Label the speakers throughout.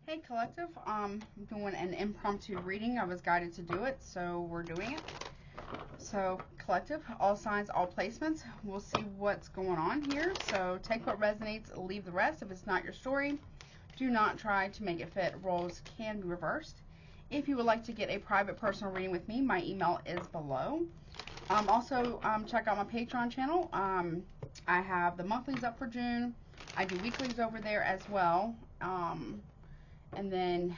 Speaker 1: Hey Collective, I'm doing an impromptu reading. I was guided to do it, so we're doing it. So Collective, all signs, all placements. We'll see what's going on here. So take what resonates, leave the rest. If it's not your story, do not try to make it fit. Roles can be reversed. If you would like to get a private personal reading with me, my email is below. Also, check out my Patreon channel. I have the monthlies up for June. I do weeklies over there as well. And then,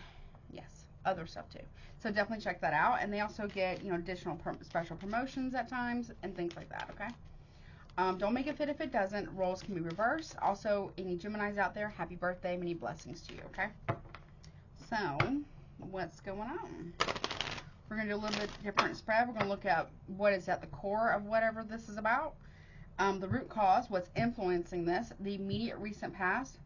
Speaker 1: yes, other stuff too. So definitely check that out. And they also get, additional special promotions at times and things like that, okay? Don't make it fit if it doesn't. Roles can be reversed. Also, any Geminis out there, happy birthday, many blessings to you, okay? So, what's going on? We're going to do a little bit different spread. We're going to look at what is at the core of whatever this is about. The root cause, what's influencing this, the immediate recent past,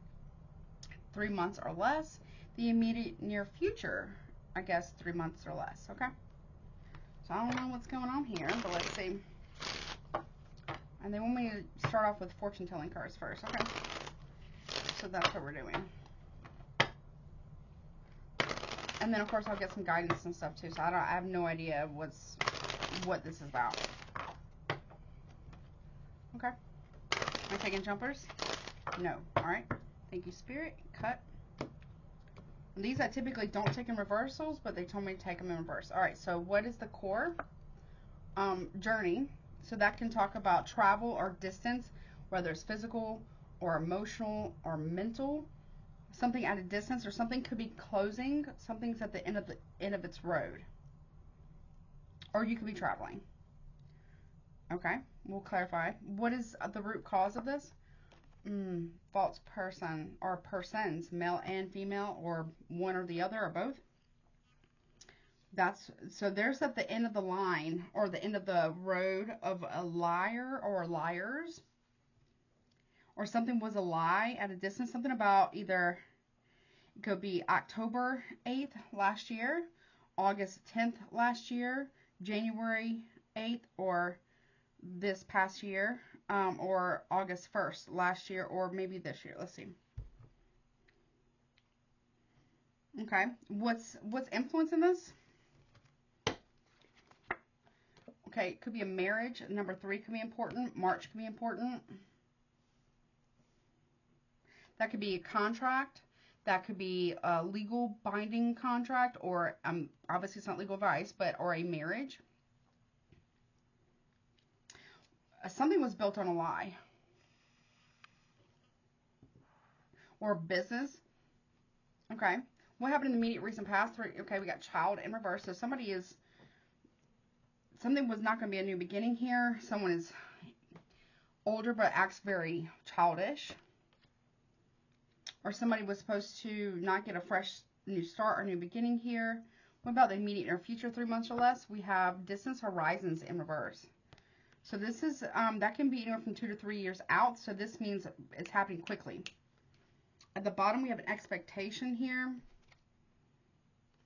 Speaker 1: 3 months or less, the immediate near future, I guess 3 months or less, okay? So I don't know what's going on here, but let's see. And they want me to start off with fortune telling cards first, okay? So that's what we're doing. And then of course I'll get some guidance and stuff too, so I have no idea what this is about. Okay. Am I taking jumpers? No. Alright. Thank you, Spirit. Cut. These I typically don't take in reversals, but they told me to take them in reverse. Alright, so what is the core? Journey. So that can talk about travel or distance, whether it's physical or emotional or mental. Something at a distance, or something could be closing. Something's at the end of its road. Or you could be traveling. Okay, we'll clarify. What is the root cause of this? False person or persons, male and female, or one or the other, or both. So there's at the end of the line or the end of the road of a liar or liars, or something was a lie at a distance. Something about either it could be October 8th last year, August 10th last year, January 8th, or this past year, or August 1st last year, or maybe this year. Let's see. Okay, what's influencing this? Okay, it could be a marriage. Number 3 could be important. March could be important. That could be a contract. That could be a legal binding contract, or obviously it's not legal advice, but or a marriage. Something was built on a lie. Or business. Okay. What happened in the immediate recent past? Okay, we got child in reverse. So something was not going to be a new beginning here. Someone is older but acts very childish. Or somebody was supposed to not get a fresh new start or new beginning here. What about the immediate or future 3 months or less? We have distance horizons in reverse. So this is, that can be anywhere from 2 to 3 years out. So this means it's happening quickly. At the bottom, we have an expectation here.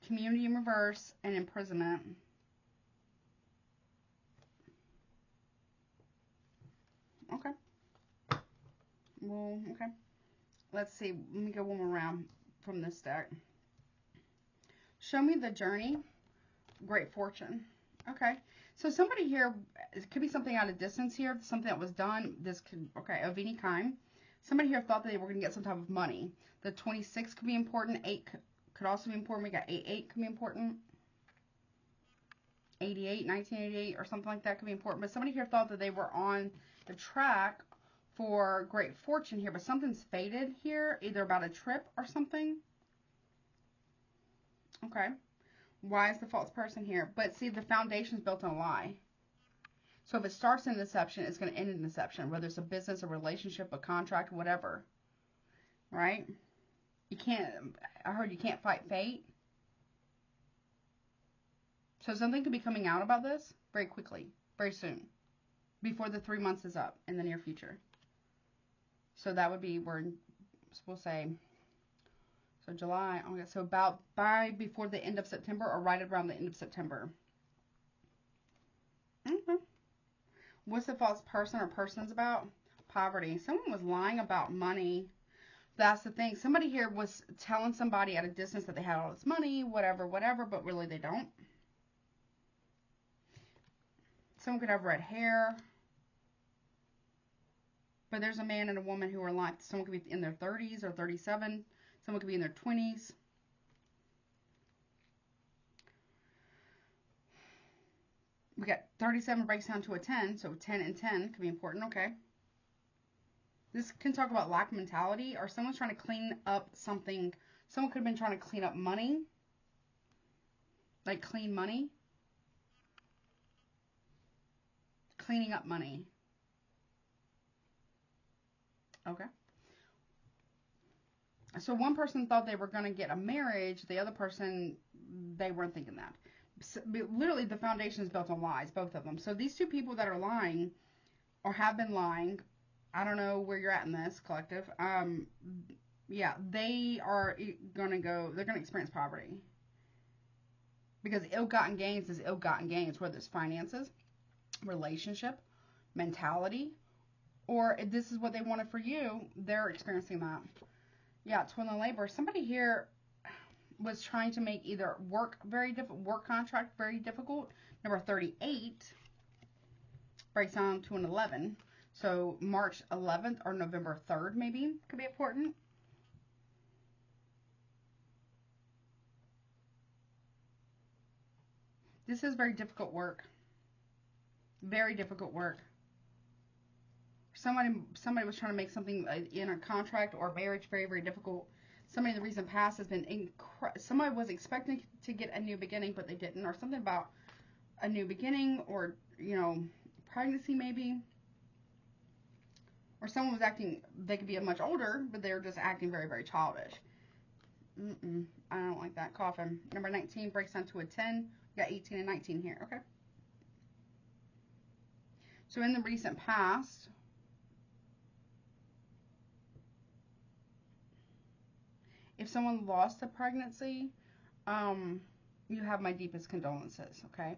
Speaker 1: Community in reverse and imprisonment. Okay. Well, okay. Let's see. Let me go one more round from this deck. Show me the journey. Great fortune. Okay. So somebody here, it could be something out of distance here, something that was done. This could, okay, of any kind. Somebody here thought that they were going to get some type of money. The 26 could be important. 8 could also be important. We got 88 could be important. 88, 1988 or something like that could be important. But somebody here thought that they were on the track for great fortune here, but something's faded here, either about a trip or something. Okay. Why is the false person here? But see, the foundation's built on a lie. So if it starts in deception, it's going to end in deception, whether it's a business, a relationship, a contract, whatever. Right? You can't, I heard you can't fight fate. So something could be coming out about this very quickly, very soon, before the 3 months is up in the near future. So that would be, we'll say, so July, August, so about before the end of September, or right around the end of September. What's the false person or persons about? Poverty. Someone was lying about money That's the thing. Somebody here was telling somebody at a distance that they had all this money, whatever, whatever, but really they don't. Someone could have red hair. But there's a man and a woman who are like, someone could be in their 30s or 37. Someone could be in their 20s. We got 37 breaks down to a 10, so 10 and 10 could be important, okay. This can talk about lack mentality, or someone's trying to clean up something. Someone could have been trying to clean up money. Like clean money. Cleaning up money. Okay. So one person thought they were going to get a marriage. The other person, they weren't thinking that. So, literally, the foundation is built on lies, both of them. So these two people that are lying, or have been lying, I don't know where you're at in this collective. Yeah, they are going to go, they're going to experience poverty. Because ill-gotten gains is ill-gotten gains, whether it's finances, relationship, mentality, or if this is what they wanted for you, they're experiencing that. Yeah, twin and labor. Somebody here was trying to make either work contract very difficult. Number 38 breaks down to an 11. So March 11th or November 3rd maybe could be important. This is very difficult work. Very difficult work. Somebody was trying to make something in a contract or marriage very, very difficult. Somebody in the recent past has been somebody was expecting to get a new beginning, but they didn't, or something about a new beginning, or, you know, pregnancy maybe. Or someone was acting, they could be much older, but they're just acting very, very childish. I don't like that. Coffin. Number 19 breaks down to a 10. We got 18 and 19 here. Okay. So in the recent past, if someone lost a pregnancy, you have my deepest condolences, okay?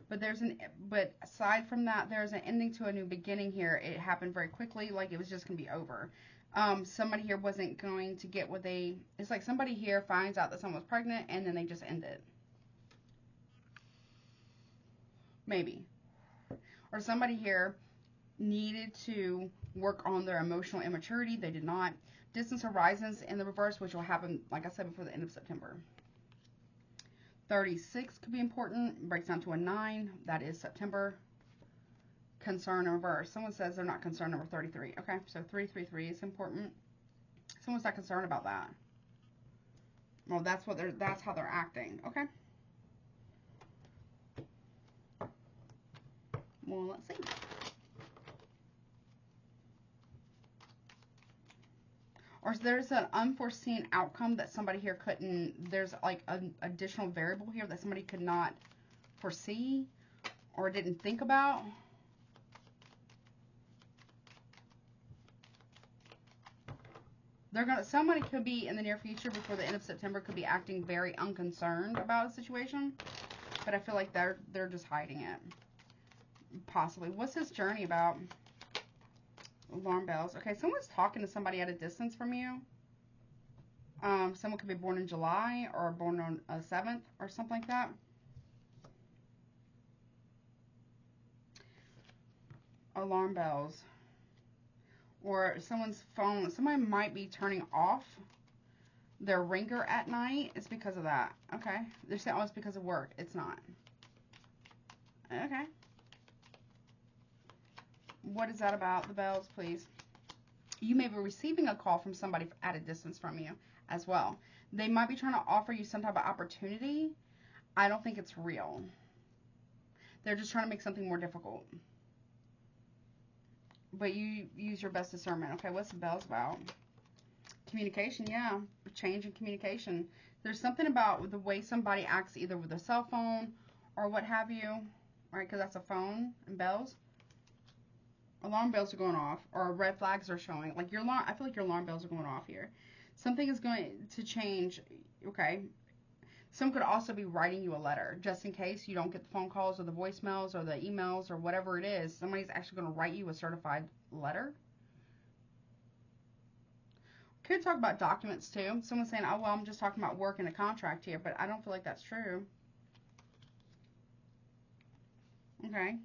Speaker 1: But aside from that, there's an ending to a new beginning here. It happened very quickly, like it was just gonna be over. Somebody here wasn't going to get what it's like somebody here finds out that someone was pregnant and then they just end it. Maybe. Or somebody here needed to work on their emotional immaturity. They did not. Distance horizons in the reverse, which will happen, like I said, before the end of September. 36 could be important. Breaks down to a 9. That is September. Concern in reverse. Someone says they're not concerned. Number 33. Okay, so 333 is important. Someone's not concerned about that. Well, that's how they're acting. Okay. Well, let's see. Or there's an unforeseen outcome that somebody here couldn't, there's like an additional variable here that somebody could not foresee or didn't think about. Somebody could be in the near future, before the end of September, could be acting very unconcerned about a situation, but I feel like they're just hiding it. Possibly. What's this journey about? Alarm bells. Okay, someone's talking to somebody at a distance from you. Someone could be born in July or born on 7th or something like that. Alarm bells. Or someone's phone. Somebody might be turning off their ringer at night. It's because of that. Okay. They're saying, oh, it's because of work. It's not. Okay. What is that about? The bells, please. You may be receiving a call from somebody at a distance from you as well. They might be trying to offer you some type of opportunity. I don't think it's real. They're just trying to make something more difficult. But you use your best discernment. Okay, what's the bells about? Communication, yeah. Change in communication. There's something about the way somebody acts, either with a cell phone or what have you. Right, because that's a phone and bells. Alarm bells are going off, or red flags are showing. Like your alarm, I feel like your alarm bells are going off here. Something is going to change. Okay. Someone could also be writing you a letter, just in case you don't get the phone calls or the voicemails or the emails or whatever it is. Somebody's actually going to write you a certified letter. could talk about documents too. Someone's saying, oh, well, I'm just talking about work and a contract here, but I don't feel like that's true. Okay.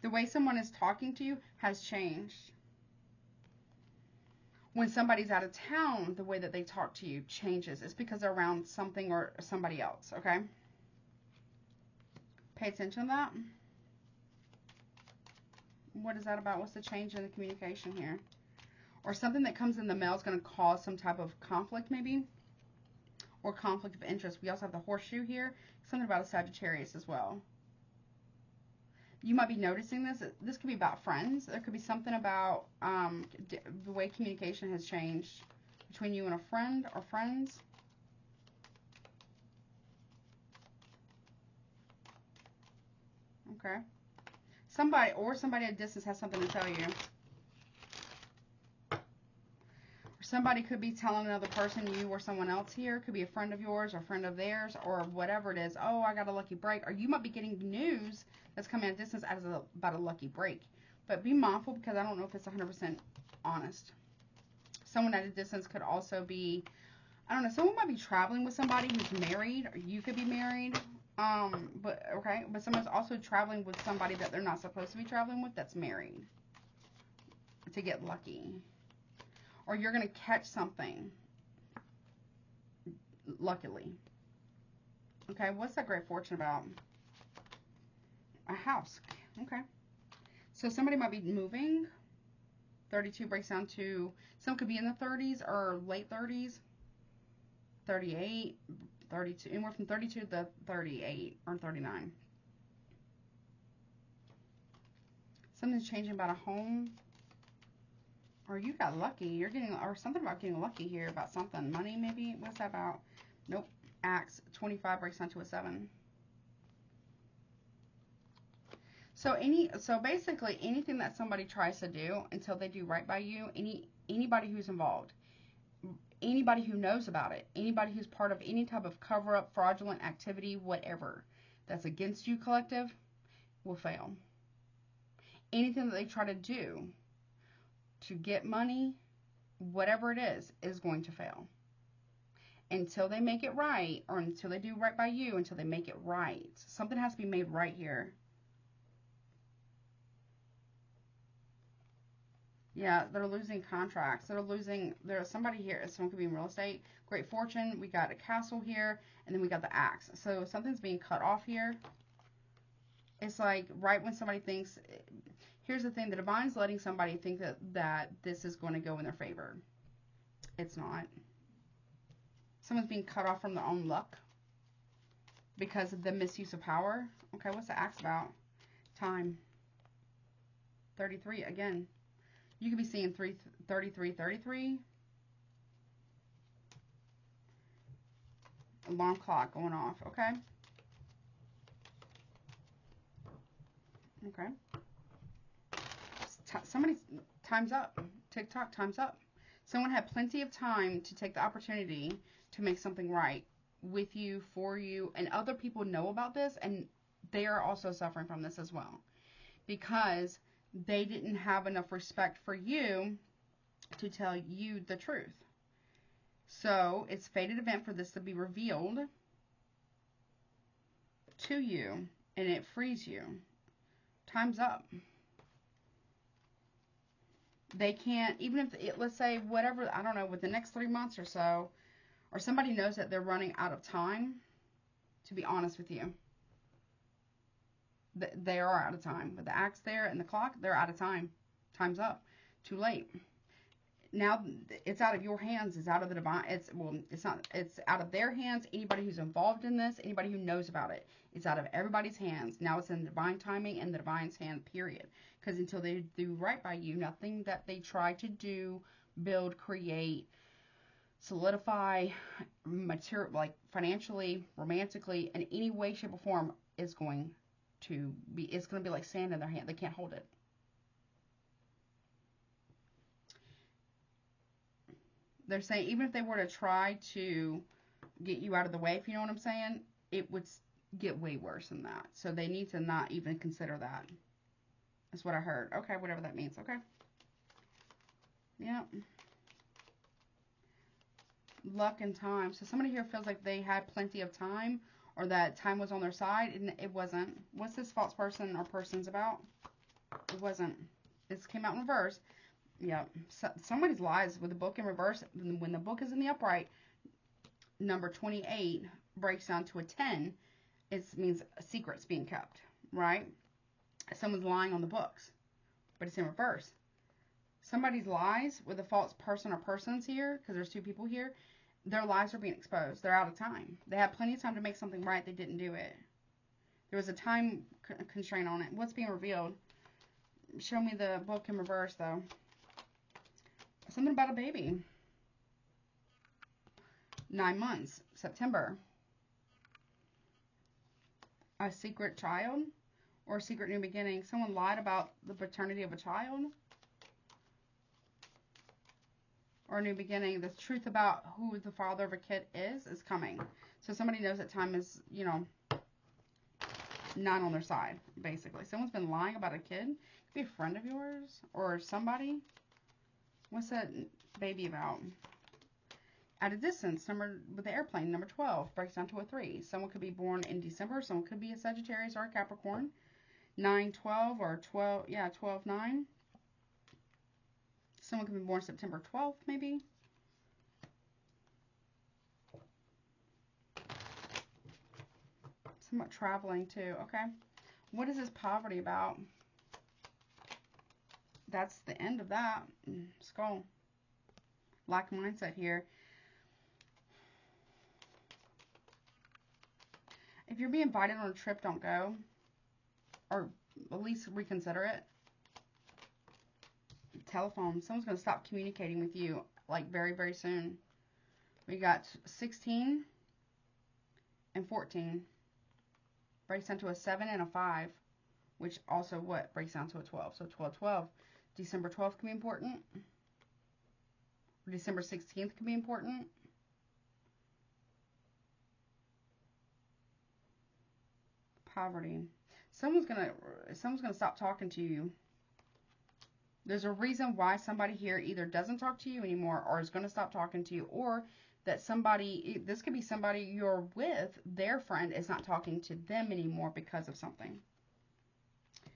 Speaker 1: The way someone is talking to you has changed. When somebody's out of town, the way that they talk to you changes. It's because they're around something or somebody else, okay? Pay attention to that. What is that about? What's the change in the communication here? Or something that comes in the mail is going to cause some type of conflict, maybe? Or conflict of interest. We also have the horseshoe here. Something about a Sagittarius as well. You might be noticing this. This could be about friends. There could be something about the way communication has changed between you and a friend or friends. Okay. Somebody at a distance has something to tell you. Or somebody could be telling another person, you or someone else here. Could be a friend of yours or a friend of theirs or whatever it is. Oh, I got a lucky break. Or you might be getting news that's coming at a distance about a lucky break. But be mindful because I don't know if it's 100% honest. Someone at a distance could also be, I don't know, someone might be traveling with somebody who's married. Or you could be married. But someone's also traveling with somebody that they're not supposed to be traveling with that's married to get lucky. Or you're going to catch something luckily. Okay, what's that great fortune about? A house. Okay. So somebody might be moving. 32 breaks down to, some could be in the 30s or late 30s. 38, 32, anywhere from 32 to 38 or 39. Something's changing about a home. Or you got lucky. You're getting, or something about getting lucky here about something. Money maybe? What's that about? Nope. Axe. 25 breaks down to a 7. So basically anything that somebody tries to do until they do right by you, anybody who's involved, anybody who knows about it, anybody who's part of any type of cover-up, fraudulent activity, whatever, that's against you, collective, will fail. Anything that they try to do to get money, whatever it is going to fail. Until they make it right, or until they do right by you, until they make it right. Something has to be made right here. Yeah, they're losing contracts. There's somebody here. Someone could be in real estate. Great fortune. We got a castle here. And then we got the axe. So something's being cut off here. It's like right when somebody thinks, here's the thing. The divine's letting somebody think that this is going to go in their favor. It's not. Someone's being cut off from their own luck because of the misuse of power. Okay, what's the axe about? Time. 33 again. You could be seeing 33. Alarm clock going off, okay? Okay. Somebody's time's up. TikTok, time's up. Someone had plenty of time to take the opportunity to make something right with you, for you, and other people know about this, and they are also suffering from this as well. Because they didn't have enough respect for you to tell you the truth. So it's fated event for this to be revealed to you, and it frees you. Time's up. They can't, even if, let's say, whatever, I don't know, with the next 3 months or so, or somebody knows that they're running out of time, to be honest with you. They are out of time. With the axe there and the clock, they're out of time. Time's up. Too late. Now it's out of your hands. It's out of the divine. It's not. It's out of their hands. Anybody who's involved in this, anybody who knows about it, it's out of everybody's hands. Now it's in the divine timing and the divine's hand. Period. Because until they do right by you, nothing that they try to do, build, create, solidify, material, like financially, romantically, in any way, shape, or form, is going to be. It's going to be like sand in their hand. They can't hold it. They're saying even if they were to try to get you out of the way, if you know what I'm saying, it would get way worse than that. So they need to not even consider that. That's what I heard. Okay, whatever that means. Okay. Yep. Luck and time. So somebody here feels like they had plenty of time, or that time was on their side, and it wasn't. What's this false person or person's about? It wasn't. This came out in reverse. Yep. So, somebody's lies with the book in reverse. When the book is in the upright, number 28 breaks down to a 10. It means a secret's being kept, right? Someone's lying on the books, but it's in reverse. Somebody's lies with a false person or persons here, because there's two people here, their lies are being exposed. They're out of time. They had plenty of time to make something right. They didn't do it. There was a time constraint on it. What's being revealed? Show me the book in reverse, though. Something about a baby. 9 months. September. A secret child or a secret new beginning. Someone lied about the paternity of a child or a new beginning. The truth about who the father of a kid is coming. So somebody knows that time is, you know, not on their side, basically. Someone's been lying about a kid. Could be a friend of yours or somebody. What's that baby about? At a distance, number with the airplane, number 12, breaks down to a 3. Someone could be born in December. Someone could be a Sagittarius or a Capricorn. 9/12 or 12, yeah, 12/9. Someone could be born September 12th, maybe. Somewhat traveling too. Okay. What is this poverty about? That's the end of that. Skull. Lack of mindset here. If you're being invited on a trip, don't go. Or at least reconsider it. Telephone. Someone's going to stop communicating with you, like, very, very soon. We got 16 and 14. Breaks down to a 7 and a 5. Which also, what? Breaks down to a 12. So 12/12. December 12th can be important. Or December 16th can be important. Poverty. Someone's gonna stop talking to you. There's a reason why somebody here either doesn't talk to you anymore or is going to stop talking to you, or that somebody, this could be somebody you're with, their friend is not talking to them anymore because of something.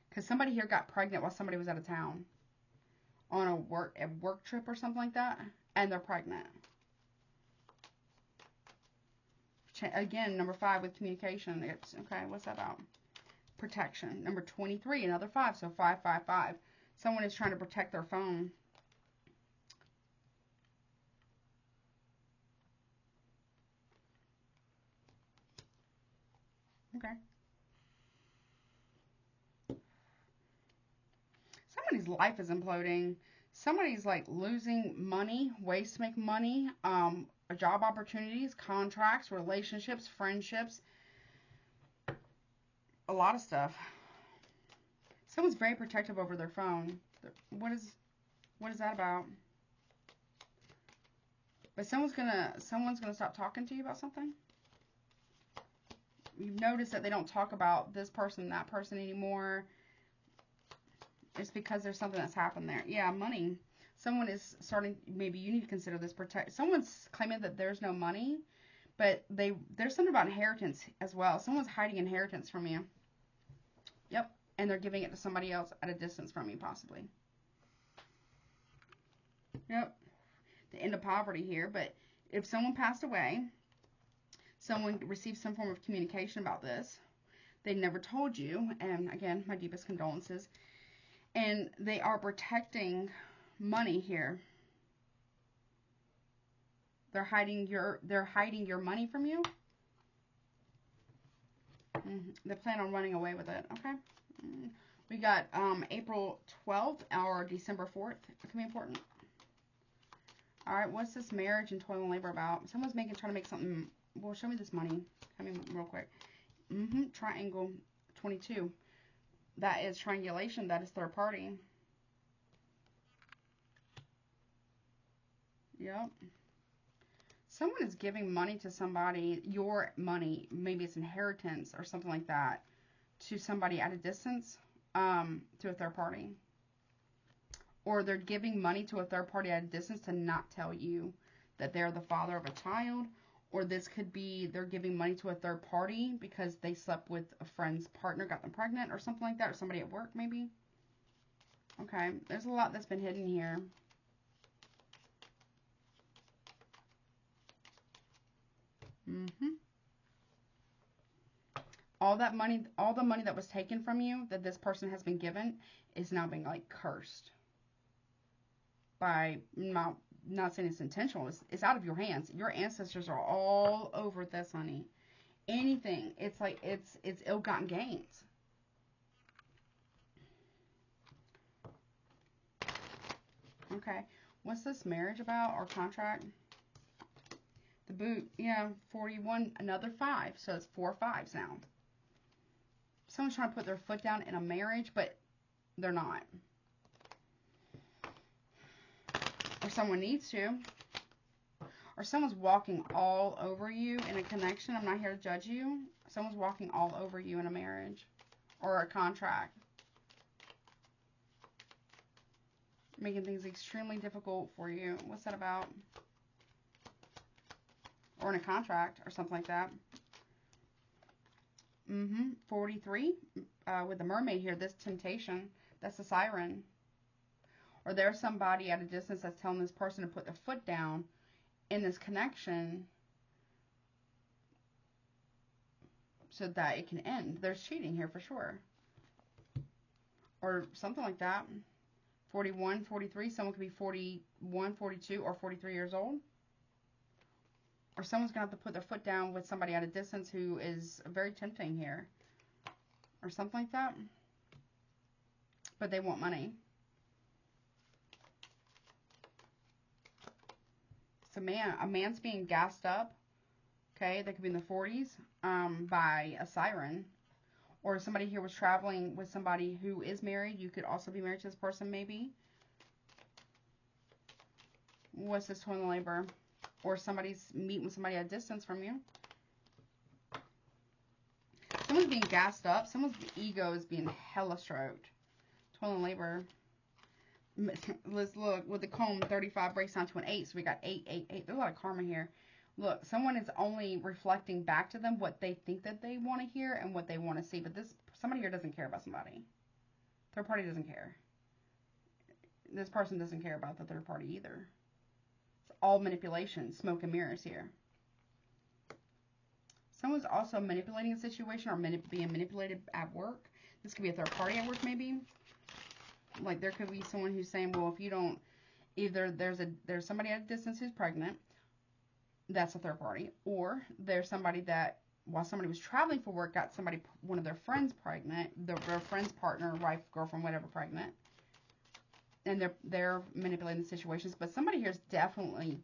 Speaker 1: Because somebody here got pregnant while somebody was out of town on a work trip or something like that, and they're pregnant. Again, number 5 with communication. It's okay. What's that about? Protection. Number 23, another 5. So 555. Someone is trying to protect their phone. Okay. Somebody's life is imploding. Somebody's like losing money, ways to make money, job opportunities, contracts, relationships, friendships, a lot of stuff. Someone's very protective over their phone. What is that about? But someone's gonna stop talking to you about something. You've noticed that they don't talk about this person and that person anymore. It's because there's something that's happened there. Yeah, money. Someone is starting, maybe you need to consider this someone's claiming that there's no money, but there's something about inheritance as well. Someone's hiding inheritance from you. Yep. And they're giving it to somebody else at a distance from you, possibly. Yep. The end of poverty here. But if someone passed away, someone received some form of communication about this, they never told you, and again, my deepest condolences, and they are protecting money here. They're hiding your money from you. They plan on running away with it. Okay. We got April 12th or December 4th. It can be important. All right. What's this marriage and toil and labor about? Someone's trying to make something. Well, show me this money. Come in real quick. Triangle 22. That is triangulation. That is third party. Yep. Someone is giving money to somebody, your money, maybe it's inheritance or something like that, to somebody at a distance, to a third party. or they're giving money to a third party at a distance to not tell you that they're the father of a child. Or this could be they're giving money to a third party because they slept with a friend's partner, got them pregnant or something like that, or somebody at work maybe. Okay, there's a lot that's been hidden here. All that money, all the money that was taken from you, that this person has been given, is now being like cursed. By not saying it's intentional, it's out of your hands. Your ancestors are all over this, honey. Anything, it's like it's ill-gotten gains. Okay, what's this marriage about or contract? The boot, yeah, 41, another 5, so it's 4 5s now. Someone's trying to put their foot down in a marriage, but they're not. Or someone needs to. Or someone's walking all over you in a connection. I'm not here to judge you. Someone's walking all over you in a marriage or a contract. Making things extremely difficult for you. What's that about? Or in a contract or something like that. 43 with the mermaid here. This temptation. That's the siren. Or there's somebody at a distance that's telling this person to put their foot down in this connection so that it can end. There's cheating here for sure. Or something like that. 41, 43. Someone could be 41, 42, or 43 years old. Or someone's going to have to put their foot down with somebody at a distance who is very tempting here. Or something like that. But they want money. So a man's being gassed up. Okay, they could be in the 40s by a siren. Or somebody here was traveling with somebody who is married. You could also be married to this person, maybe. What's this twin labor? Or somebody's meeting with somebody at a distance from you. Someone's being gassed up. Someone's ego is being hella stroked. Twin labor. Let's look. With the comb, 35 breaks down to an 8. So we got 8, 8, 8. There's a lot of karma here. Look, someone is only reflecting back to them what they think that they want to hear and what they want to see. But somebody here doesn't care about somebody. Third party doesn't care. This person doesn't care about the third party either. It's all manipulation, smoke and mirrors here. Someone's also manipulating a situation or being manipulated at work. This could be a third party at work, maybe. Like there could be someone who's saying, well, if you don't, either there's somebody at a distance who's pregnant. That's a third party. Or there's somebody that, while somebody was traveling for work, got one of their friends pregnant, their friend's partner, wife, girlfriend, whatever, pregnant. And they're manipulating the situations. But somebody here is definitely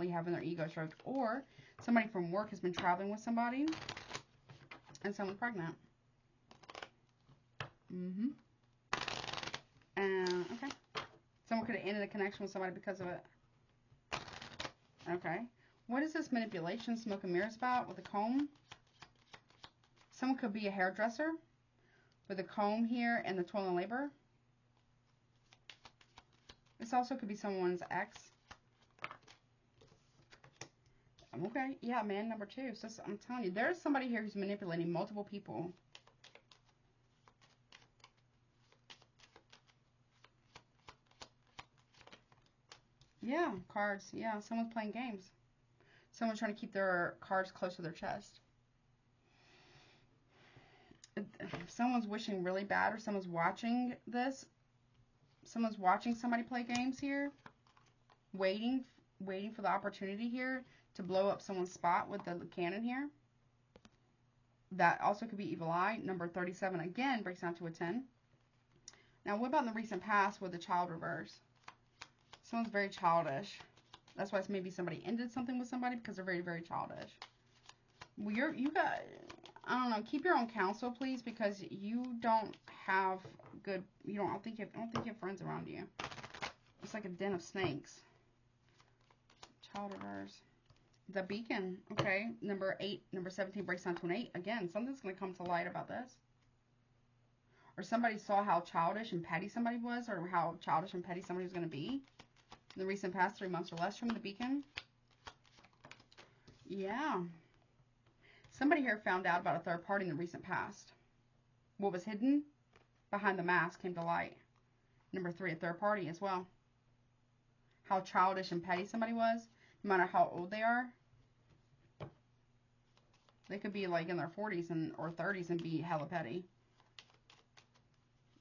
Speaker 1: having their ego stroked. Or somebody from work has been traveling with somebody and someone's pregnant. Okay. Someone could have ended a connection with somebody because of it. Okay. What is this manipulation, smoke and mirrors about with a comb? Someone could be a hairdresser with a comb here and the toil and labor. This also could be someone's ex. Okay, yeah, man number 2. So I'm telling you, there's somebody here who's manipulating multiple people. Yeah, cards. Yeah, someone's playing games. Someone's trying to keep their cards close to their chest. Someone's wishing really bad, or someone's watching this. Someone's watching somebody play games here. Waiting for the opportunity here to blow up someone's spot with the cannon here. That also could be evil eye. Number 37 again breaks down to a 10. Now, what about in the recent past with the child reverse? Someone's very childish. That's why it's maybe somebody ended something with somebody because they're very, very childish. Well, you got, I don't know, keep your own counsel, please, because you don't have good, I don't think you have friends around you. It's like a den of snakes. Child reverse. The beacon, okay. Number 8, number 17 breaks down to an 8. Again, something's going to come to light about this. Or somebody saw how childish and petty somebody was, or how childish and petty somebody was going to be in the recent past 3 months or less from the beacon. Yeah. Somebody here found out about a third party in the recent past. What was hidden behind the mask came to light. Number 3, a third party as well. How childish and petty somebody was, no matter how old they are. They could be like in their 40s or 30s and be hella petty.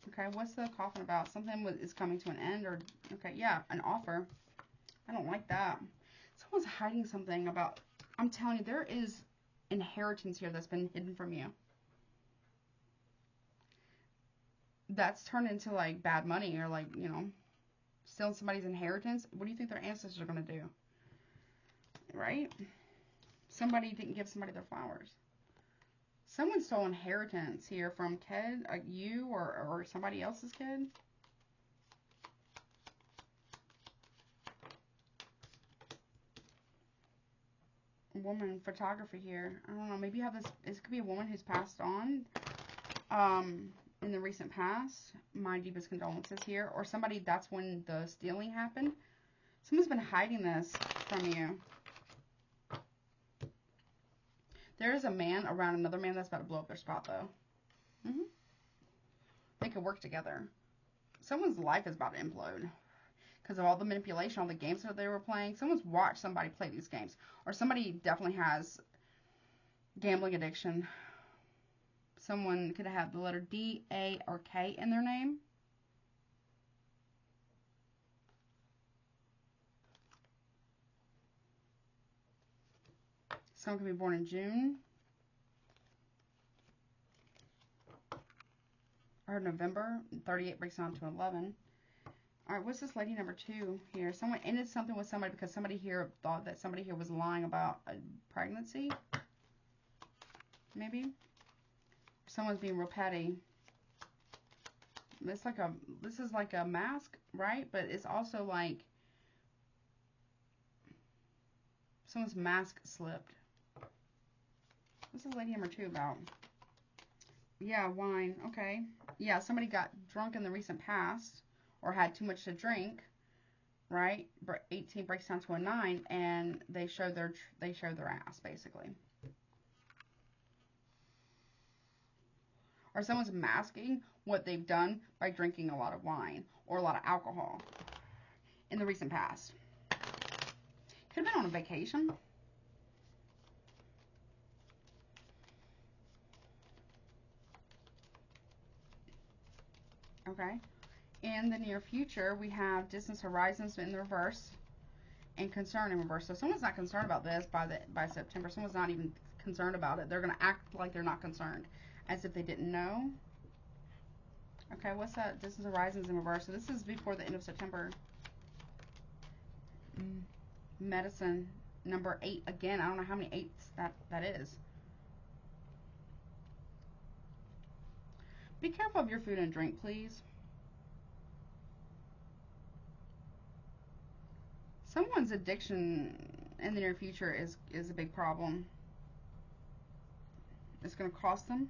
Speaker 1: Okay, what's the coffin about? Something is coming to an end, or, okay, yeah, an offer. I don't like that. Someone's hiding something about, I'm telling you, there is inheritance here that's been hidden from you. That's turned into, like, bad money, or, like, you know, stealing somebody's inheritance. What do you think their ancestors are going to do? Right? Somebody didn't give somebody their flowers. Someone stole inheritance here from kid, you or somebody else's kid. Woman photography here. I don't know. Maybe you have this. This could be a woman who's passed on in the recent past. My deepest condolences here. Or somebody, that's when the stealing happened. Someone's been hiding this from you. There is a man around another man that's about to blow up their spot, though. They could work together. Someone's life is about to implode because of all the manipulation, all the games that they were playing. Someone's watched somebody play these games. Or somebody definitely has gambling addiction. Someone could have the letter D, A, or K in their name. Someone could be born in June or November. 38 breaks down to 11. All right, what's this lady number 2 here? Someone ended something with somebody because somebody here thought that somebody here was lying about a pregnancy. Maybe. Someone's being real petty. This is like a mask, right? But it's also like someone's mask slipped. What's this lady number 2 about? Yeah, wine. Okay. Yeah, somebody got drunk in the recent past or had too much to drink, right? 18 breaks down to a 9, and they show their ass, basically. Or someone's masking what they've done by drinking a lot of wine or a lot of alcohol in the recent past. Could have been on a vacation. Okay. In the near future, we have distance horizons in the reverse and concern in reverse. So someone's not concerned about this by September. Someone's not even concerned about it. They're going to act like they're not concerned, as if they didn't know. Okay, what's that? Distance horizons in reverse. So this is before the end of September. Medicine number 8 again. I don't know how many 8s that is. Be careful of your food and drink, please. Someone's addiction in the near future is a big problem. It's going to cost them.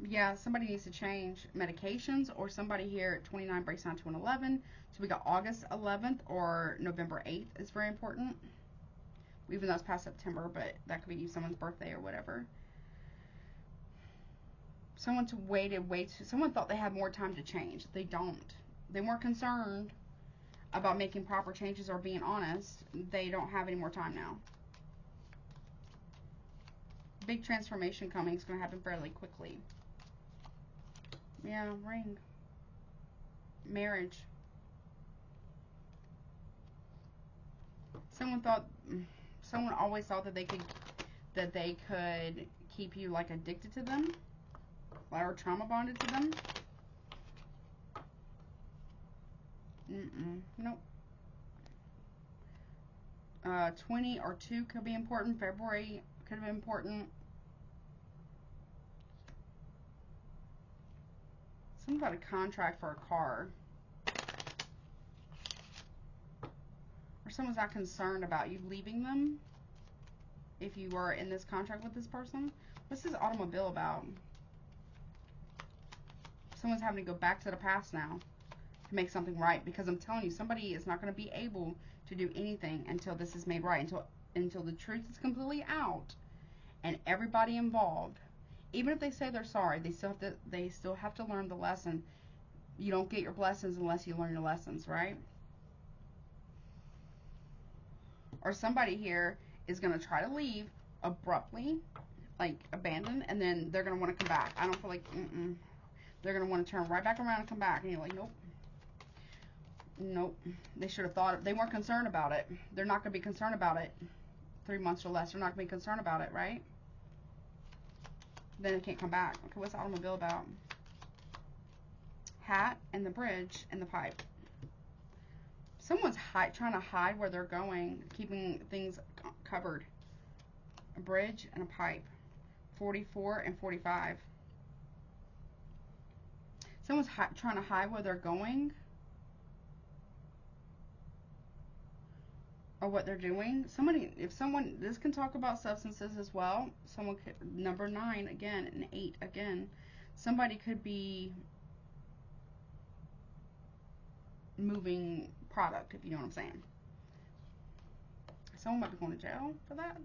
Speaker 1: Yeah, somebody needs to change medications, or somebody here at 29 breaks down to an 11. So we got August 11th or November 8th is very important. Even though it's past September, but that could be someone's birthday or whatever. Someone someone thought they had more time to change. They don't. They weren't concerned about making proper changes or being honest. They don't have any more time now. Big transformation coming. It's going to happen fairly quickly. Yeah, ring. Marriage. Someone always thought that they could keep you like addicted to them, or trauma bonded to them. Nope. 20 or 2 could be important. February could have been important. Something about a contract for a car. Or someone's not concerned about you leaving them if you were in this contract with this person. What's this automobile about? Someone's having to go back to the past now to make something right, because I'm telling you, somebody is not going to be able to do anything until this is made right, until the truth is completely out, and everybody involved, even if they say they're sorry, they still have to learn the lesson. You don't get your blessings unless you learn your lessons, right? Or somebody here is going to try to leave abruptly, like abandon, and then they're going to want to come back. I don't feel like, they're going to want to turn right back around and come back. And you're like, nope. Nope. They should have thought, they weren't concerned about it. They're not going to be concerned about it. 3 months or less, they're not going to be concerned about it, right? Then they can't come back. Okay, what's the automobile about? Hat and the bridge and the pipe. Someone's trying to hide where they're going, keeping things covered. A bridge and a pipe. 44 and 45. Someone's trying to hide where they're going, or what they're doing. This can talk about substances as well. Someone could, number 9 again, and 8 again. Somebody could be moving product, if you know what I'm saying. Someone might be going to jail for that.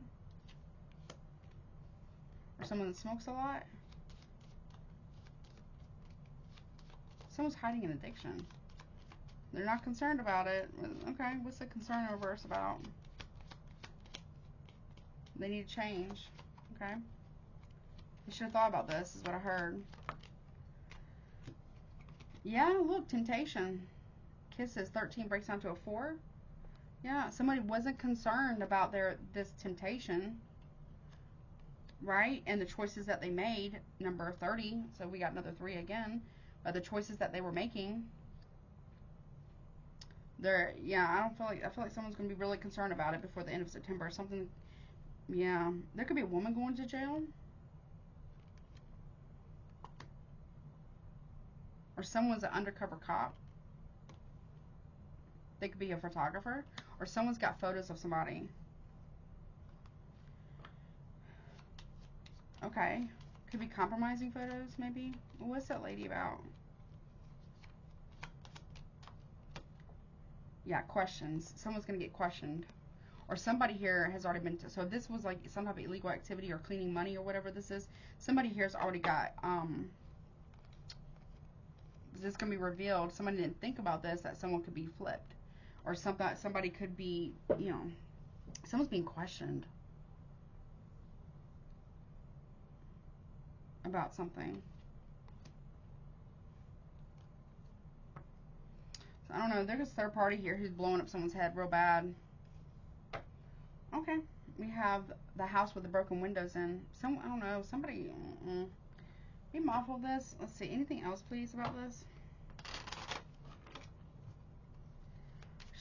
Speaker 1: Or someone that smokes a lot. Someone's hiding an addiction. They're not concerned about it. Okay, what's the concern in reverse about? They need to change. Okay. You should have thought about this, is what I heard. Yeah, look, temptation. Kisses, 13 breaks down to a 4. Yeah, somebody wasn't concerned about this temptation, right? And the choices that they made, number 30. So we got another 3 again. The choices that they were making. I feel like someone's going to be really concerned about it before the end of September. Something, yeah. There could be a woman going to jail. Or someone's an undercover cop. They could be a photographer. Or someone's got photos of somebody. Okay. Could be compromising photos, maybe. What's that lady about? Yeah, questions. Someone's going to get questioned. Or somebody here has already been, so if this was like some type of illegal activity or cleaning money or whatever this is, somebody here's already got, this is going to be revealed. Somebody didn't think about this, that someone could be flipped. Or somebody could be, someone's being questioned about something. So I don't know, there's a third party here who's blowing up someone's head real bad. Okay, we have the house with the broken windows in. I don't know, somebody, be mindful of this. Let's see, anything else please about this?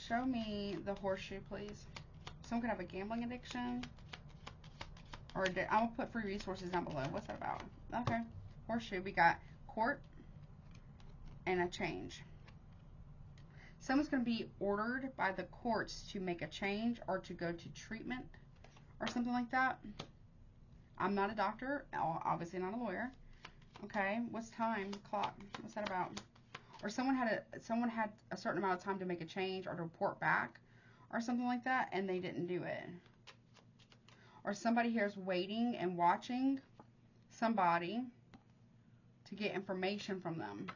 Speaker 1: Show me the horseshoe, please. Someone could have a gambling addiction. Or I'll put free resources down below. What's that about? Okay. Horseshoe. We got court and a change. Someone's going to be ordered by the courts to make a change or to go to treatment or something like that. I'm not a doctor. Obviously not a lawyer. Okay. What's time? Clock. What's that about? Or someone had a certain amount of time to make a change or to report back or something like that, and they didn't do it. Or somebody here is waiting and watching somebody to get information from them,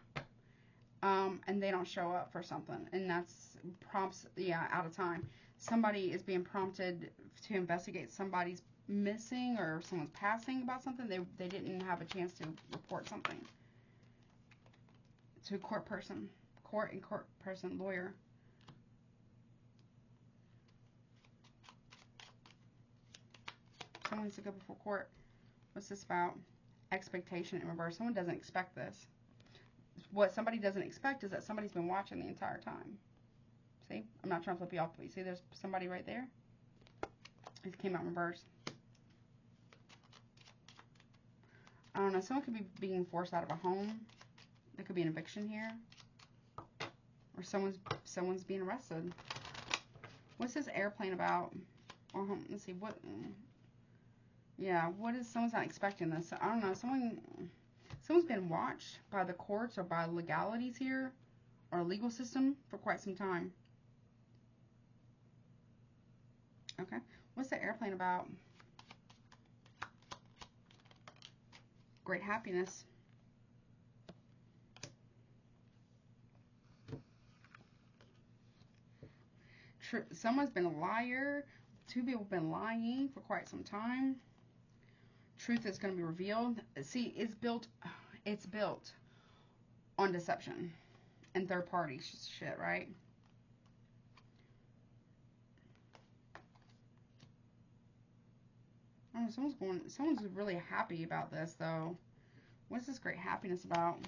Speaker 1: and they don't show up for something, and that's prompts, out of time. Somebody is being prompted to investigate somebody's missing or someone's passing about something. They didn't have a chance to report something. To a court person, lawyer. Someone needs to go before court. What's this about? Expectation in reverse. Someone doesn't expect this. What somebody doesn't expect is that somebody's been watching the entire time. See? I'm not trying to flip you off, but you see there's somebody right there? It came out in reverse. I don't know. Someone could be being forced out of a home. There could be an eviction here. Or someone's being arrested. What's this airplane about? Or let's see, what... Yeah, what is... Someone's not expecting this. I don't know. Someone's been watched by the courts or by legalities here, or legal system for quite some time. Okay. What's the airplane about? Great happiness. Someone's been a liar. Two people have been lying for quite some time. Truth is going to be revealed. See, it's built on deception and third party shit, right? Oh, someone's really happy about this though. What's this great happiness about?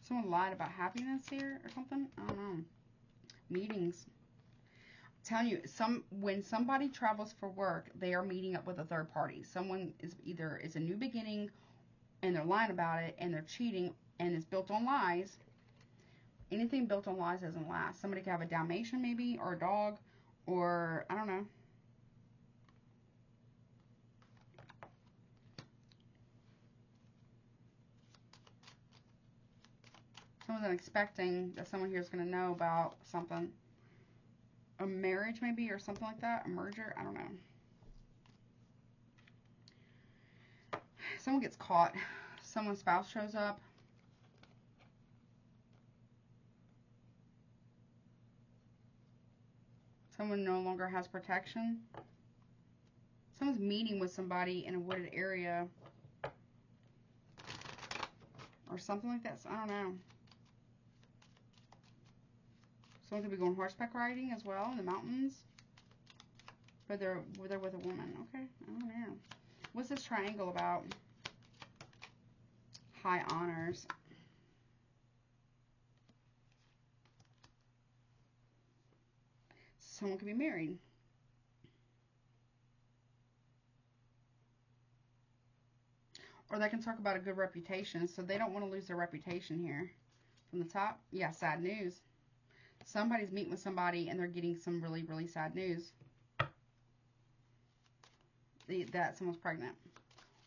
Speaker 1: Someone lied about happiness here or something? I don't know. Meetings. I'm telling you, when somebody travels for work, they are meeting up with a third party. Someone is either a new beginning and they're lying about it and they're cheating and it's built on lies. Anything built on lies doesn't last. Somebody could have a Dalmatian maybe, or a dog, or I don't know. Someone's expecting that someone here is going to know about something. A marriage maybe, or something like that. A merger, I don't know. Someone gets caught. Someone's spouse shows up. Someone no longer has protection. Someone's meeting with somebody in a wooded area. Or something like that. So, I don't know. Someone could be going horseback riding as well in the mountains. But they're with a woman. Okay, I don't know. What's this triangle about? High honors. Someone could be married. Or they can talk about a good reputation. So they don't want to lose their reputation here. From the top, yeah, sad news. Somebody's meeting with somebody and they're getting some really, really sad news. That someone's pregnant.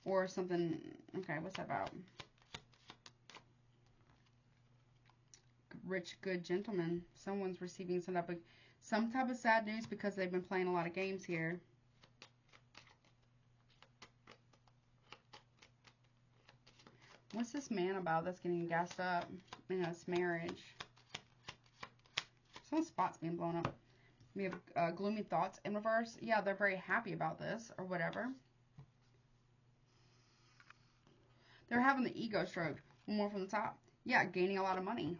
Speaker 1: Or something, okay, what's that about? Rich, good gentleman. Someone's receiving some type of sad news because they've been playing a lot of games here. What's this man about that's getting gassed up in this marriage? Someone's spot's being blown up. We have gloomy thoughts in reverse. Yeah, they're very happy about this or whatever. They're having the ego stroke. More from the top. Yeah, gaining a lot of money.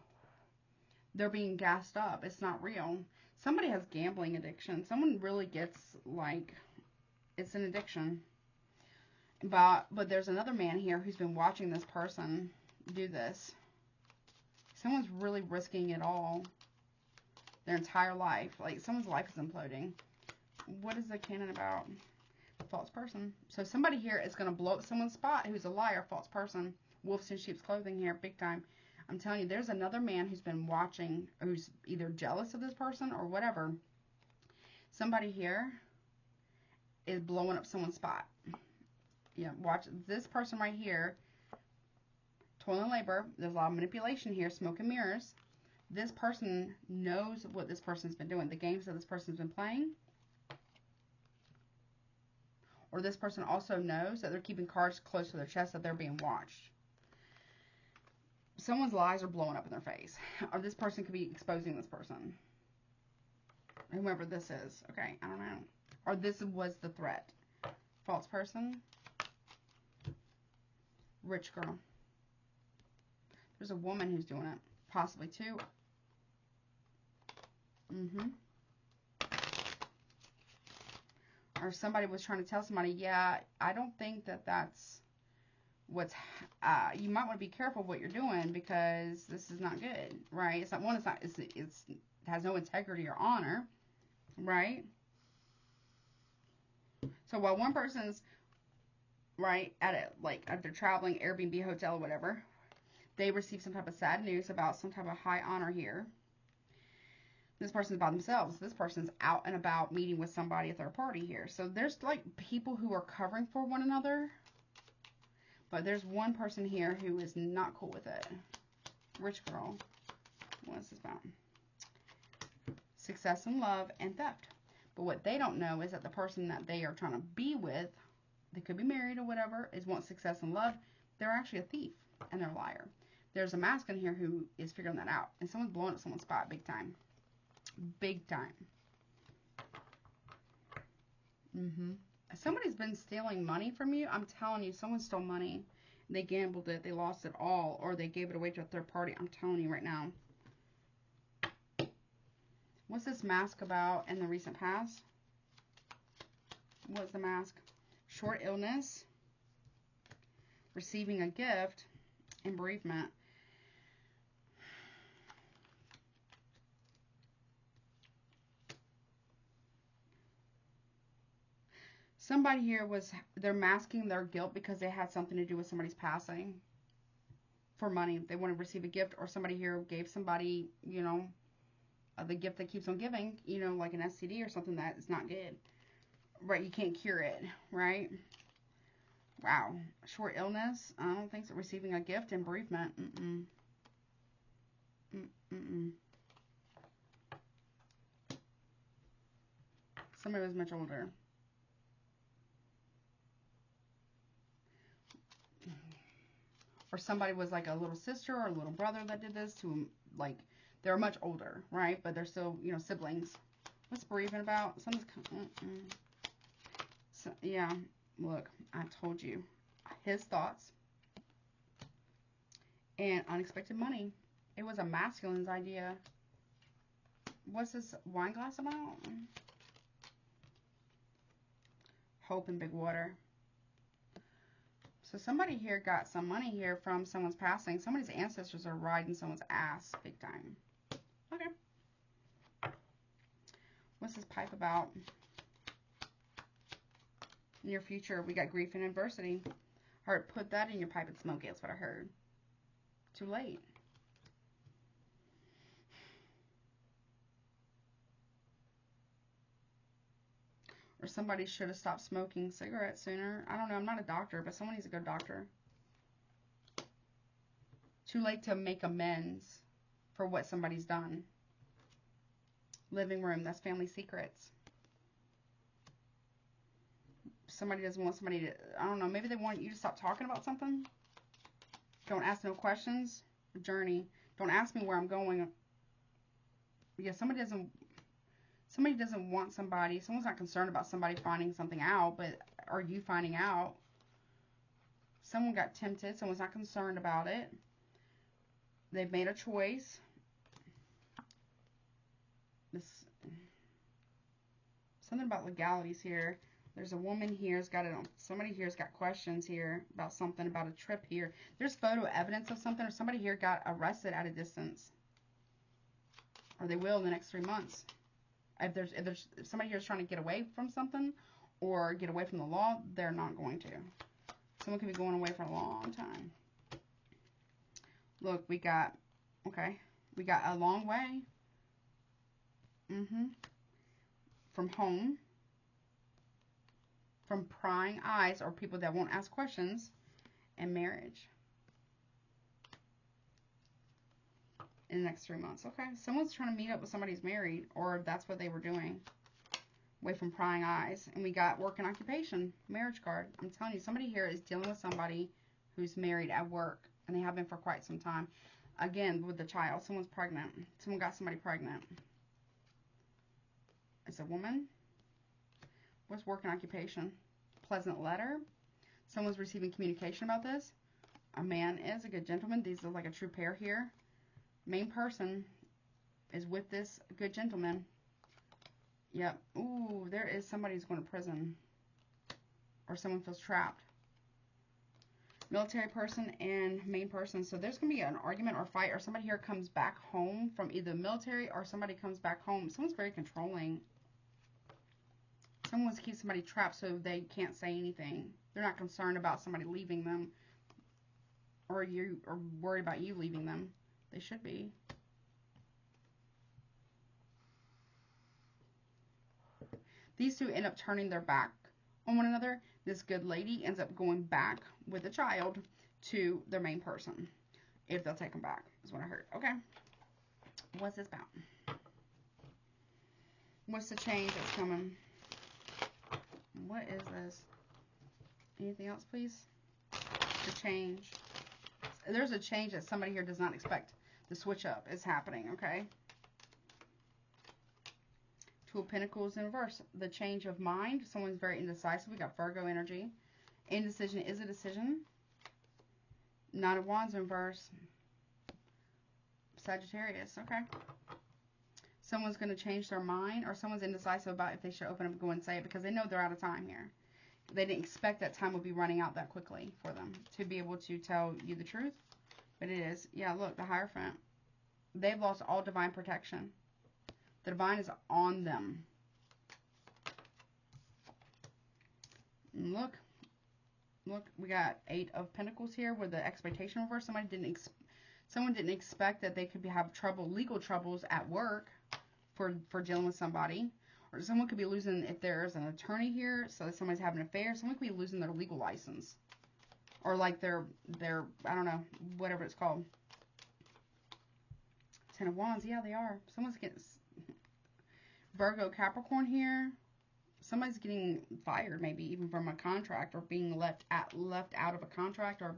Speaker 1: They're being gassed up. It's not real. Somebody has gambling addiction. Someone really gets like, it's an addiction. But there's another man here who's been watching this person do this. Someone's really risking it all. Their entire life. Like, someone's life is imploding. What is the canon about? False person. So somebody here is going to blow up someone's spot who's a liar, false person. Wolves in sheep's clothing here, big time. I'm telling you, there's another man who's been watching, who's either jealous of this person or whatever. Somebody here is blowing up someone's spot. Yeah, watch this person right here. Toil and labor. There's a lot of manipulation here, smoke and mirrors. This person knows what this person's been doing, the games that this person's been playing. Or this person also knows that they're keeping cards close to their chest, that they're being watched. Someone's lies are blowing up in their face. Or this person could be exposing this person. Whomever this is. Okay, I don't know. Or this was the threat. False person. Rich girl. There's a woman who's doing it. Possibly two. Or somebody was trying to tell somebody, yeah, I don't think that that's what's, you might want to be careful what you're doing because this is not good, right? It's not, one, it has no integrity or honor, right? So while one person's, right, if they're traveling, Airbnb, hotel, or whatever, they receive some type of sad news about some type of high honor here. This person's by themselves. This person's out and about meeting with somebody at their party here. So there's like people who are covering for one another. But there's one person here who is not cool with it. Rich girl. What's this about? Success in love and theft. But what they don't know is that the person that they are trying to be with, they could be married or whatever, is want success in love. They're actually a thief and they're a liar. There's a masculine here who is figuring that out. And someone's blowing up someone's spot big time. Big time. Somebody's been stealing money from you. I'm telling you, someone stole money. They gambled it. They lost it all. Or they gave it away to a third party. I'm telling you right now. What's this mask about in the recent past? What's the mask? Short illness. Receiving a gift. And bereavement. Somebody here they're masking their guilt because they had something to do with somebody's passing for money. They want to receive a gift, or somebody here gave somebody, you know, the gift that keeps on giving, you know, like an STD or something that is not good. Right, you can't cure it, right? Wow. Short illness. I don't think so. Receiving a gift and bereavement. Somebody was much older. Or somebody was like a little sister or a little brother that did this to, like, they're much older, right? But they're still, you know, siblings. What's bereavement about? Someone's, so, yeah, look, I told you. His thoughts. And unexpected money. It was a masculine's idea. What's this wine glass about? Hope and big water. So somebody here got some money here from someone's passing. Somebody's ancestors are riding someone's ass big time. Okay. What's this pipe about? Near future, we got grief and adversity. Heart, put that in your pipe and smoke it. That's what I heard. Too late. Or somebody should have stopped smoking cigarettes sooner. I don't know. I'm not a doctor, but someone needs to go to a doctor. Too late to make amends for what somebody's done. Living room. That's family secrets. Somebody doesn't want somebody to, I don't know, maybe they want you to stop talking about something. Don't ask no questions. Journey. Don't ask me where I'm going. Yeah, somebody doesn't want somebody, someone's not concerned about somebody finding something out, but are you finding out? Someone got tempted, someone's not concerned about it. They've made a choice. Something about legalities here. There's a woman here's got it on. Somebody here's got questions here about something, about a trip here. There's photo evidence of something, or somebody here got arrested at a distance. Or they will in the next 3 months. If somebody here is trying to get away from something or get away from the law, they're not going to. Someone could be going away for a long time. Look, we got a long way. From home. From prying eyes, or people that won't ask questions, and marriage. In the next 3 months. Okay, someone's trying to meet up with somebody who's married, or that's what they were doing. Away from prying eyes. And we got work and occupation. Marriage card. I'm telling you, somebody here is dealing with somebody who's married at work, and they have been for quite some time. Again, with the child. Someone's pregnant. Someone got somebody pregnant. It's a woman. What's work and occupation? Pleasant letter. Someone's receiving communication about this. A man is a good gentleman. These are like a true pair here. Main person is with this good gentleman. Yep. Ooh, there is somebody who's going to prison. Or someone feels trapped. Military person and main person. So there's going to be an argument or fight, or somebody here comes back home from either the military, or somebody comes back home. Someone's very controlling. Someone wants to keep somebody trapped so they can't say anything. They're not concerned about somebody leaving them, or worried about you leaving them. They should be. These two end up turning their back on one another. This good lady ends up going back with a child to their main person. If they'll take them back, is what I heard. Okay. What's this about? What's the change that's coming? What is this? Anything else, please? The change. There's a change that somebody here does not expect. The switch up is happening, okay? Two of Pentacles in reverse. The change of mind. Someone's very indecisive. We got Virgo energy. Indecision is a decision. Nine of Wands in reverse. Sagittarius, okay. Someone's going to change their mind, or someone's indecisive about if they should open up and go and say it because they know they're out of time here. They didn't expect that time would be running out that quickly for them to be able to tell you the truth. But it is. Yeah, look, the Hierophant. They've lost all divine protection. The divine is on them. And look, we got Eight of Pentacles here with the expectation reverse. Someone didn't expect that they could have trouble, legal troubles at work for dealing with somebody. Or someone could be losing, if there's an attorney here, so that somebody's having an affair, someone could be losing their legal license. Or like their I don't know, whatever it's called. Ten of Wands, yeah, they are. Someone's getting Virgo, Capricorn here. Somebody's getting fired, maybe even from a contract, or being left out of a contract, or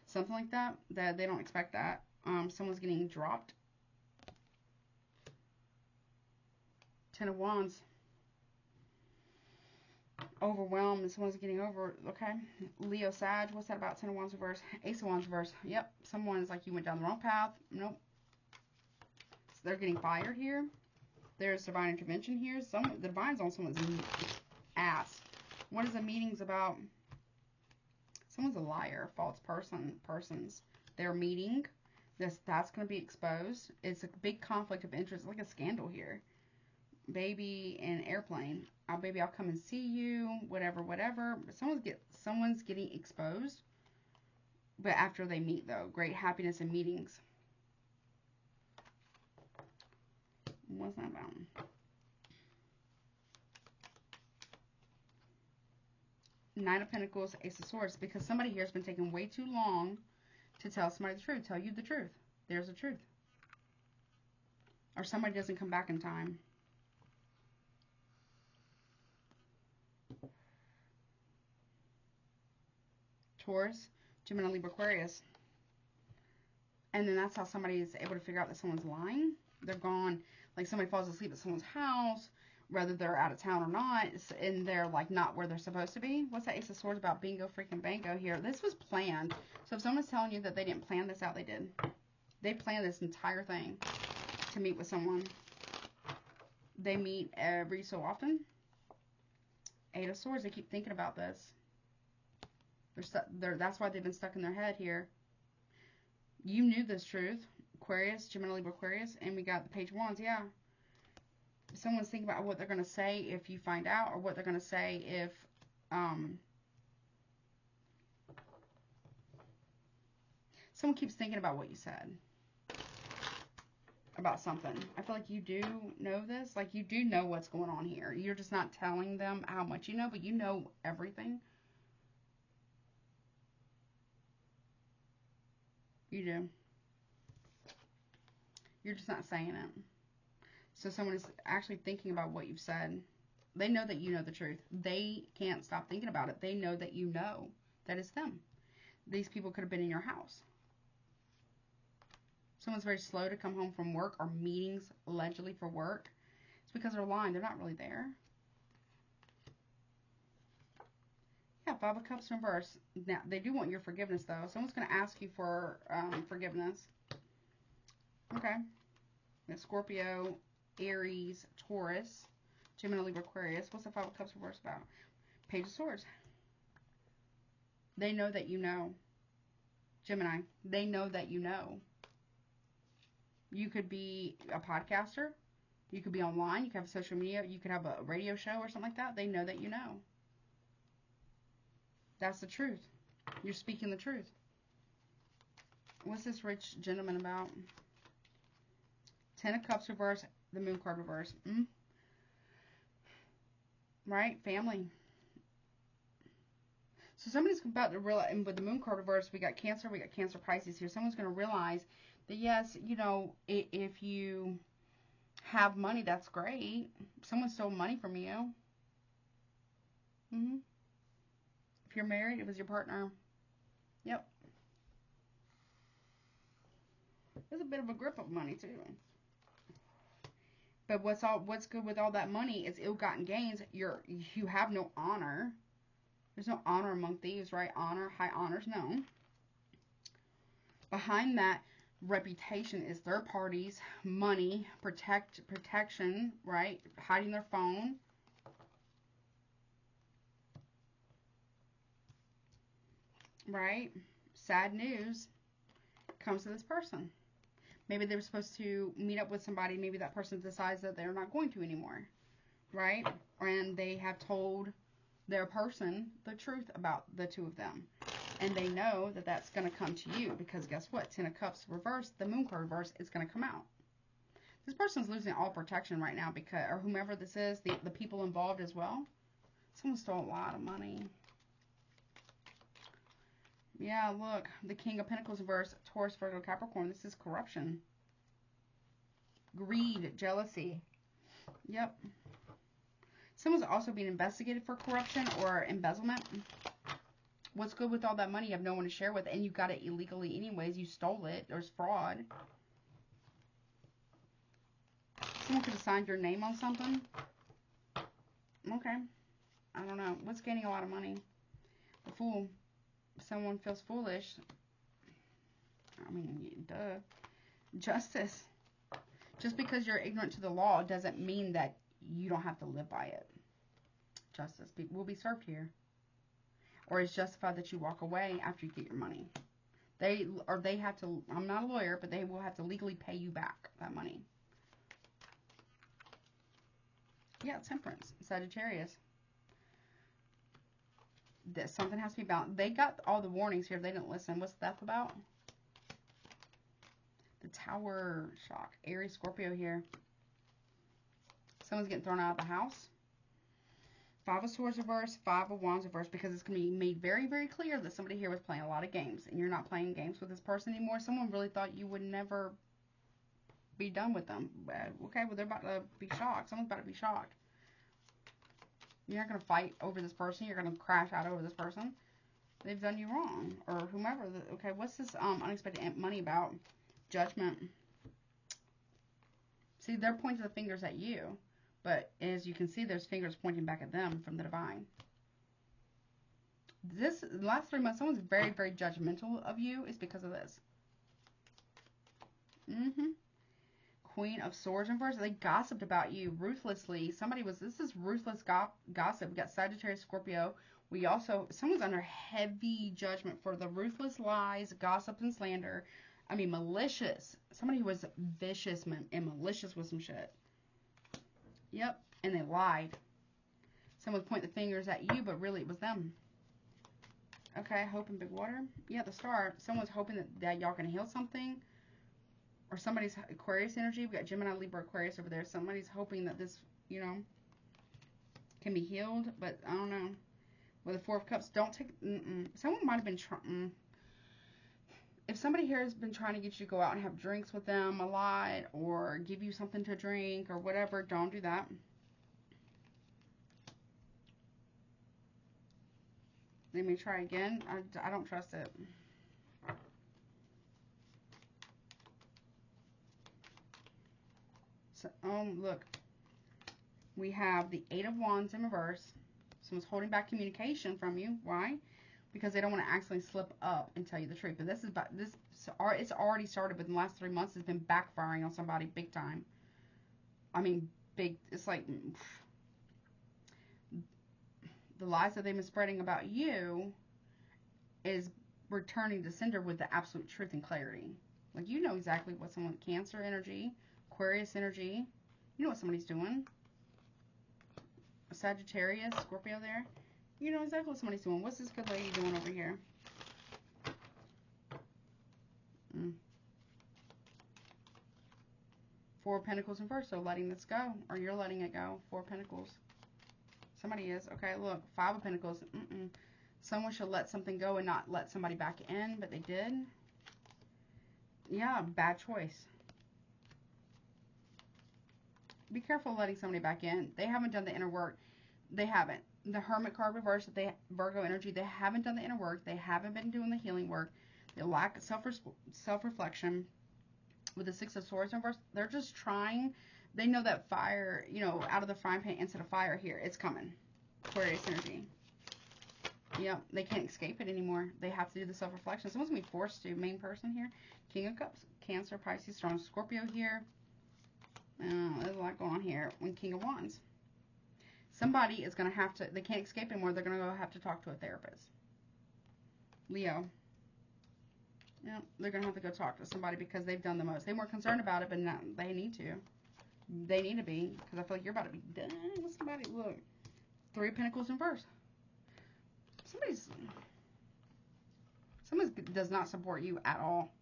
Speaker 1: something like that. That they don't expect that. Someone's getting dropped. Ten of Wands. Overwhelmed. Someone's getting over. Okay. Leo, Sag. What's that about? Ten of Wands reverse. Ace of Wands reverse. Yep. Someone's like, you went down the wrong path. Nope. So they're getting fired here. There's divine intervention here. The divine's on someone's ass. What is the meetings about? Someone's a liar. False persons. They're meeting. That's going to be exposed. It's a big conflict of interest. It's like a scandal here. Baby and airplane. Oh, baby, I'll come and see you. Whatever. But someone's getting exposed. But after they meet, though, great happiness in meetings. What's that about? Nine of Pentacles, Ace of Swords. Because somebody here has been taking way too long to tell somebody the truth. Tell you the truth. There's the truth. Or somebody doesn't come back in time. Taurus, Gemini, Libra, Aquarius. And then that's how somebody is able to figure out that someone's lying. They're gone, like somebody falls asleep at someone's house, whether they're out of town or not, and they're like not where they're supposed to be. What's that Ace of Swords about? Bingo freaking bango here. This was planned. So if someone's telling you that they didn't plan this out, they did. They planned this entire thing to meet with someone. They meet every so often. Eight of Swords, they keep thinking about this. That's why they've been stuck in their head here. You knew this truth. Aquarius, Gemini, Libra, Aquarius, and we got the Page of Wands, yeah. Someone's thinking about what they're going to say if you find out, or what they're going to say if, someone keeps thinking about what you said. About something. I feel like you do know this. Like, you do know what's going on here. You're just not telling them how much you know, but you know everything. You do. You're just not saying it. So someone is actually thinking about what you've said. They know that you know the truth. They can't stop thinking about it. They know that you know that it's them. These people could have been in your house. Someone's very slow to come home from work or meetings allegedly for work. It's because they're lying. They're not really there. Yeah, Five of Cups reverse. Now, they do want your forgiveness, though. Someone's going to ask you for forgiveness. Okay. Scorpio, Aries, Taurus, Gemini, Libra, Aquarius. What's the Five of Cups reverse about? Page of Swords. They know that you know. Gemini, they know that you know. You could be a podcaster. You could be online. You could have social media. You could have a radio show or something like that. They know that you know. That's the truth. You're speaking the truth. What's this rich gentleman about? Ten of Cups reverse, the Moon card reverse. right? Family. So somebody's about to realize, and with the moon card reverse, we got Cancer, Pisces here. Someone's going to realize that, yes, you know, if you have money, that's great. Someone stole money from you. If you're married, it was your partner. Yep. There's a bit of a grip of money, too. But what's good with all that money is ill-gotten gains. You have no honor. There's no honor among thieves, right? Honor, high honors, no. Behind that reputation is third parties, money, protection, right? Hiding their phone. Right? Sad news comes to this person. Maybe they were supposed to meet up with somebody. Maybe that person decides that they're not going to anymore. Right? And they have told their person the truth about the two of them. And they know that that's going to come to you. Because guess what? Ten of Cups reverse, the moon card reverse, is going to come out. This person's losing all protection right now. Because, or whomever this is, the people involved as well. Someone stole a lot of money. Yeah, look, the King of Pentacles reverse, Taurus, Virgo, Capricorn. This is corruption. Greed, jealousy. Yep. Someone's also being investigated for corruption or embezzlement. What's good with all that money? You have no one to share with, and you got it illegally anyways. You stole it. There's fraud. Someone could have signed your name on something. Okay. I don't know. What's gaining a lot of money? The Fool. Someone feels foolish. I mean, duh. Justice. Just because you're ignorant to the law doesn't mean that you don't have to live by it. Justice will be served here. Or it's justified that you walk away after you get your money. They have to, I'm not a lawyer, but they will have to legally pay you back that money. Yeah, Temperance. Sagittarius. Something has to be balanced. They got all the warnings here. They didn't listen. What's that about? The Tower shock. Aries, Scorpio here. Someone's getting thrown out of the house. Five of Swords reverse, Five of Wands reverse, because it's going to be made very, very clear that somebody here was playing a lot of games, and you're not playing games with this person anymore. Someone really thought you would never be done with them. Okay, well, they're about to be shocked. Someone's about to be shocked. You're not going to fight over this person. You're going to crash out over this person. They've done you wrong, or whomever. Okay, what's this unexpected money about? Judgment. See, they're pointing the fingers at you, but as you can see, there's fingers pointing back at them from the divine. The last 3 months, someone's very, very judgmental of you is because of this. Queen of Swords reverse. They gossiped about you ruthlessly. This is ruthless gossip. We got Sagittarius, Scorpio. Someone's under heavy judgment for the ruthless lies, gossip, and slander. I mean, malicious. Somebody who was vicious and malicious with some shit. Yep, and they lied. Someone pointed the fingers at you, but really it was them. Okay, hope in big water. Yeah, the Star. Someone's hoping that y'all can heal something. Or somebody's Aquarius energy. We got Gemini, Libra, Aquarius over there. Somebody's hoping that this, can be healed. But I don't know. With the Four of Cups, don't take... Someone might have been trying... If somebody here has been trying to get you to go out and have drinks with them a lot, or give you something to drink, or whatever, don't do that. Let me try again. I don't trust it. So, look. We have the Eight of Wands in reverse. Someone's holding back communication from you. Why? Because they don't want to accidentally slip up and tell you the truth. But it's already started, but in the last 3 months, it's been backfiring on somebody big time. I mean, big. It's like the lies that they've been spreading about you is returning to sender with the absolute truth and clarity. Like, you know exactly what someone, Cancer energy, Aquarius energy, you know what somebody's doing. Sagittarius, Scorpio there. You know exactly what somebody's doing. What's this good lady doing over here? Four of Pentacles in reverse, so letting this go. Or you're letting it go. Four of Pentacles. Somebody is. Okay, look. 5 of Pentacles. Someone should let something go and not let somebody back in, but they did. Yeah, bad choice. Be careful letting somebody back in. They haven't done the inner work. They haven't. The Hermit card reversed, Virgo energy, they haven't done the inner work. They haven't been doing the healing work. They lack self-reflection. With the 6 of Swords reversed, they're just trying. They know that fire, you know, out of the frying pan into the fire here. It's coming. Aquarius energy. Yep, they can't escape it anymore. They have to do the self-reflection. Someone's going to be forced to. Main person here. King of Cups. Cancer, Pisces, strong Scorpio here. There's a lot going on here. When King of Wands. Somebody is going to have to, they can't escape anymore. They're going to have to talk to a therapist. Leo. Yeah, they're going to have to go talk to somebody because they've done the most. They weren't concerned about it, but now they need to. They need to be, because I feel like you're about to be done with somebody. Look. 3 of Pentacles in reverse. Someone does not support you at all.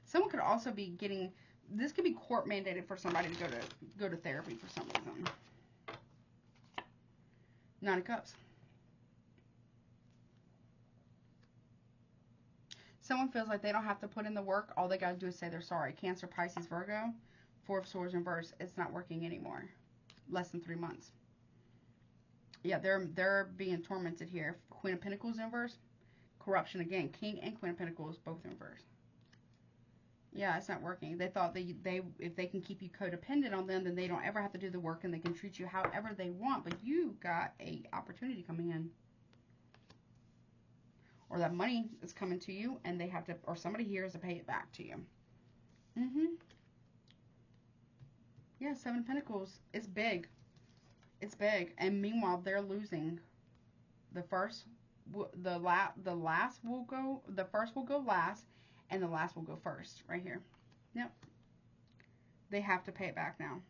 Speaker 1: Someone could also be getting, this could be court mandated for somebody to go to therapy for some reason. 9 of Cups. Someone feels like they don't have to put in the work. All they got to do is say they're sorry. Cancer, Pisces, Virgo. 4 of Swords in reverse. It's not working anymore. Less than 3 months. Yeah, they're being tormented here. Queen of Pentacles in reverse. Corruption again. King and Queen of Pentacles both in reverse. Yeah, it's not working. They thought they if they can keep you codependent on them, then they don't ever have to do the work and they can treat you however they want. But you got a opportunity coming in. Or that money is coming to you and they have to, or somebody here is to pay it back to you. Yeah, 7 of Pentacles. It's big. It's big. And meanwhile, they're losing. The first will go last, and the last will go first. Right here. Yep. They have to pay it back now.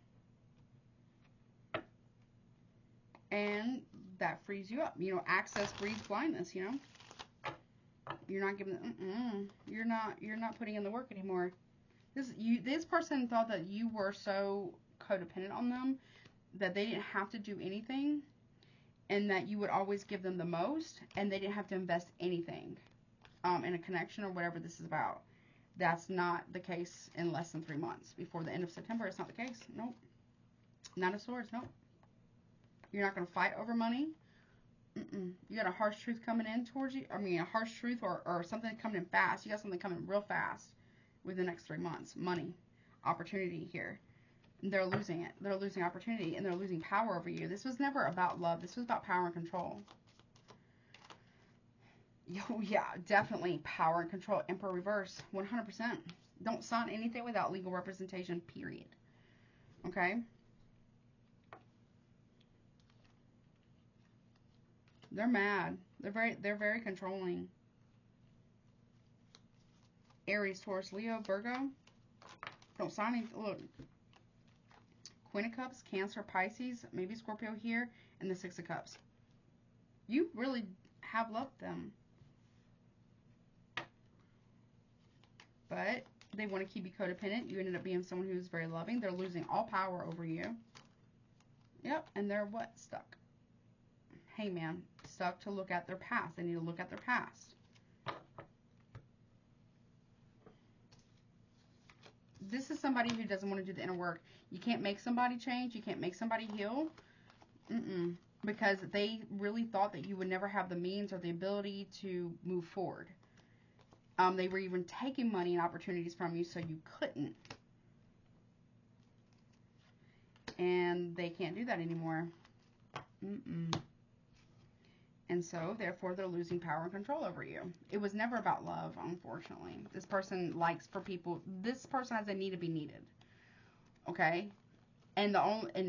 Speaker 1: And that frees you up. You know, access breeds blindness, you know. You're not giving you're not putting in the work anymore. This person thought that you were so codependent on them that they didn't have to do anything and that you would always give them the most and they didn't have to invest anything in a connection or whatever this is about. That's not the case in less than 3 months. Before the end of September, it's not the case. Nope. 9 of Swords, nope. You're not going to fight over money. You got a harsh truth coming in towards you. I mean, a harsh truth or something coming in fast. You got something coming real fast within the next 3 months. Money. Opportunity here. They're losing it. They're losing opportunity and they're losing power over you. This was never about love. This was about power and control. Yeah, definitely power and control. Emperor reverse. 100%. Don't sign anything without legal representation, period. Okay? They're mad. They're very controlling. Aries, Taurus, Leo, Virgo. Don't sign anything. Look. Queen of Cups, Cancer, Pisces, maybe Scorpio here, and the 6 of Cups. You really have loved them. But they want to keep you codependent. You ended up being someone who's very loving. They're losing all power over you. Yep, and they're what? Stuck. Hey, man. Stuck to look at their past. They need to look at their past. This is somebody who doesn't want to do the inner work. You can't make somebody change. You can't make somebody heal. Because they really thought that you would never have the means or the ability to move forward. They were even taking money and opportunities from you so you couldn't. And they can't do that anymore. And so, therefore, they're losing power and control over you. It was never about love, unfortunately. This person likes for people. This person has a need to be needed. Okay? And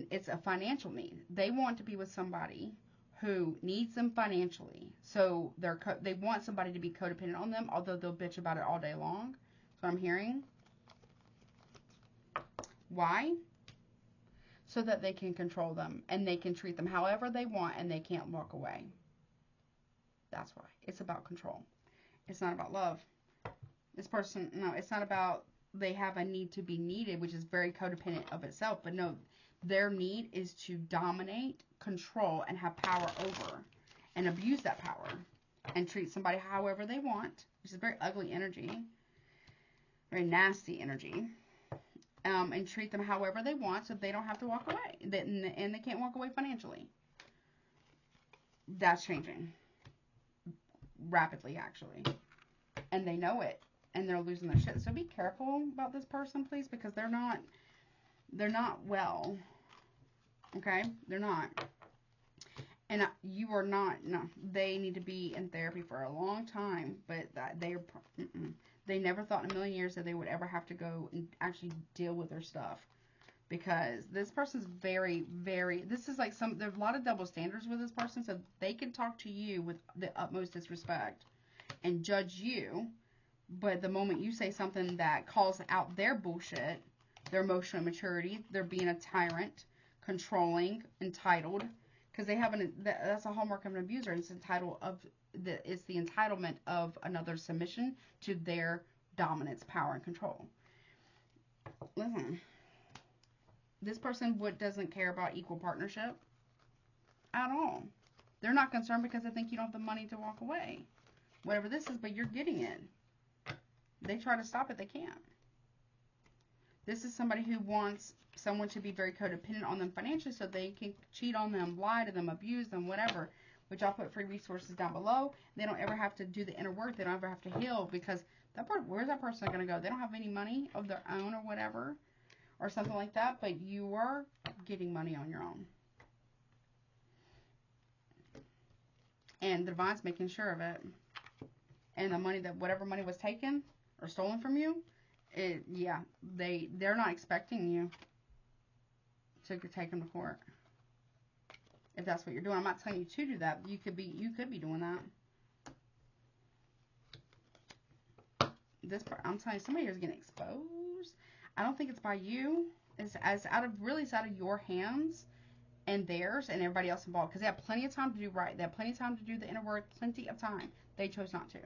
Speaker 1: it's a financial need. They want to be with somebody who needs them financially. So they want somebody to be codependent on them, although they'll bitch about it all day long. That's what I'm hearing. Why? So that they can control them and they can treat them however they want and they can't walk away. That's why. It's about control. It's not about love. This person, no, it's not about they have a need to be needed, which is very codependent of itself. But no, Their need is to dominate, control, and have power over, and abuse that power, and treat somebody however they want, which is very ugly energy, very nasty energy, and treat them however they want so they don't have to walk away, and they can't walk away financially. That's changing rapidly, actually, and they know it, and they're losing their shit. So be careful about this person, please, because they're not well. Okay, they're not. And you are not. No, they need to be in therapy for a long time. But they never thought in a million years that they would ever have to go and actually deal with their stuff, because this person's very, very. This is like there's a lot of double standards with this person, so they can talk to you with the utmost disrespect and judge you, but the moment you say something that calls out their bullshit, their emotional immaturity, they're being a tyrant, controlling, entitled. Because they have that's a hallmark of an abuser. It's it's the entitlement of another's submission to their dominance, power, and control. Listen, this person doesn't care about equal partnership at all. They're not concerned because they think you don't have the money to walk away. Whatever this is, but you're getting it. They try to stop it, they can't. This is somebody who wants someone to be very codependent on them financially so they can cheat on them, lie to them, abuse them, whatever, which I'll put free resources down below. They don't ever have to do the inner work. They don't ever have to heal, because where's that person going to go? They don't have any money of their own or whatever, or something like that, but you are getting money on your own. And the divine's making sure of it. And the money whatever money was taken or stolen from you, they're not expecting you to take them to court. If that's what you're doing, I'm not telling you to do that. You could be doing that. I'm telling you, somebody here is getting exposed. I don't think it's by you. It's out of your hands and theirs and everybody else involved, because they have plenty of time to do right. They have plenty of time to do the inner work. Plenty of time. They chose not to.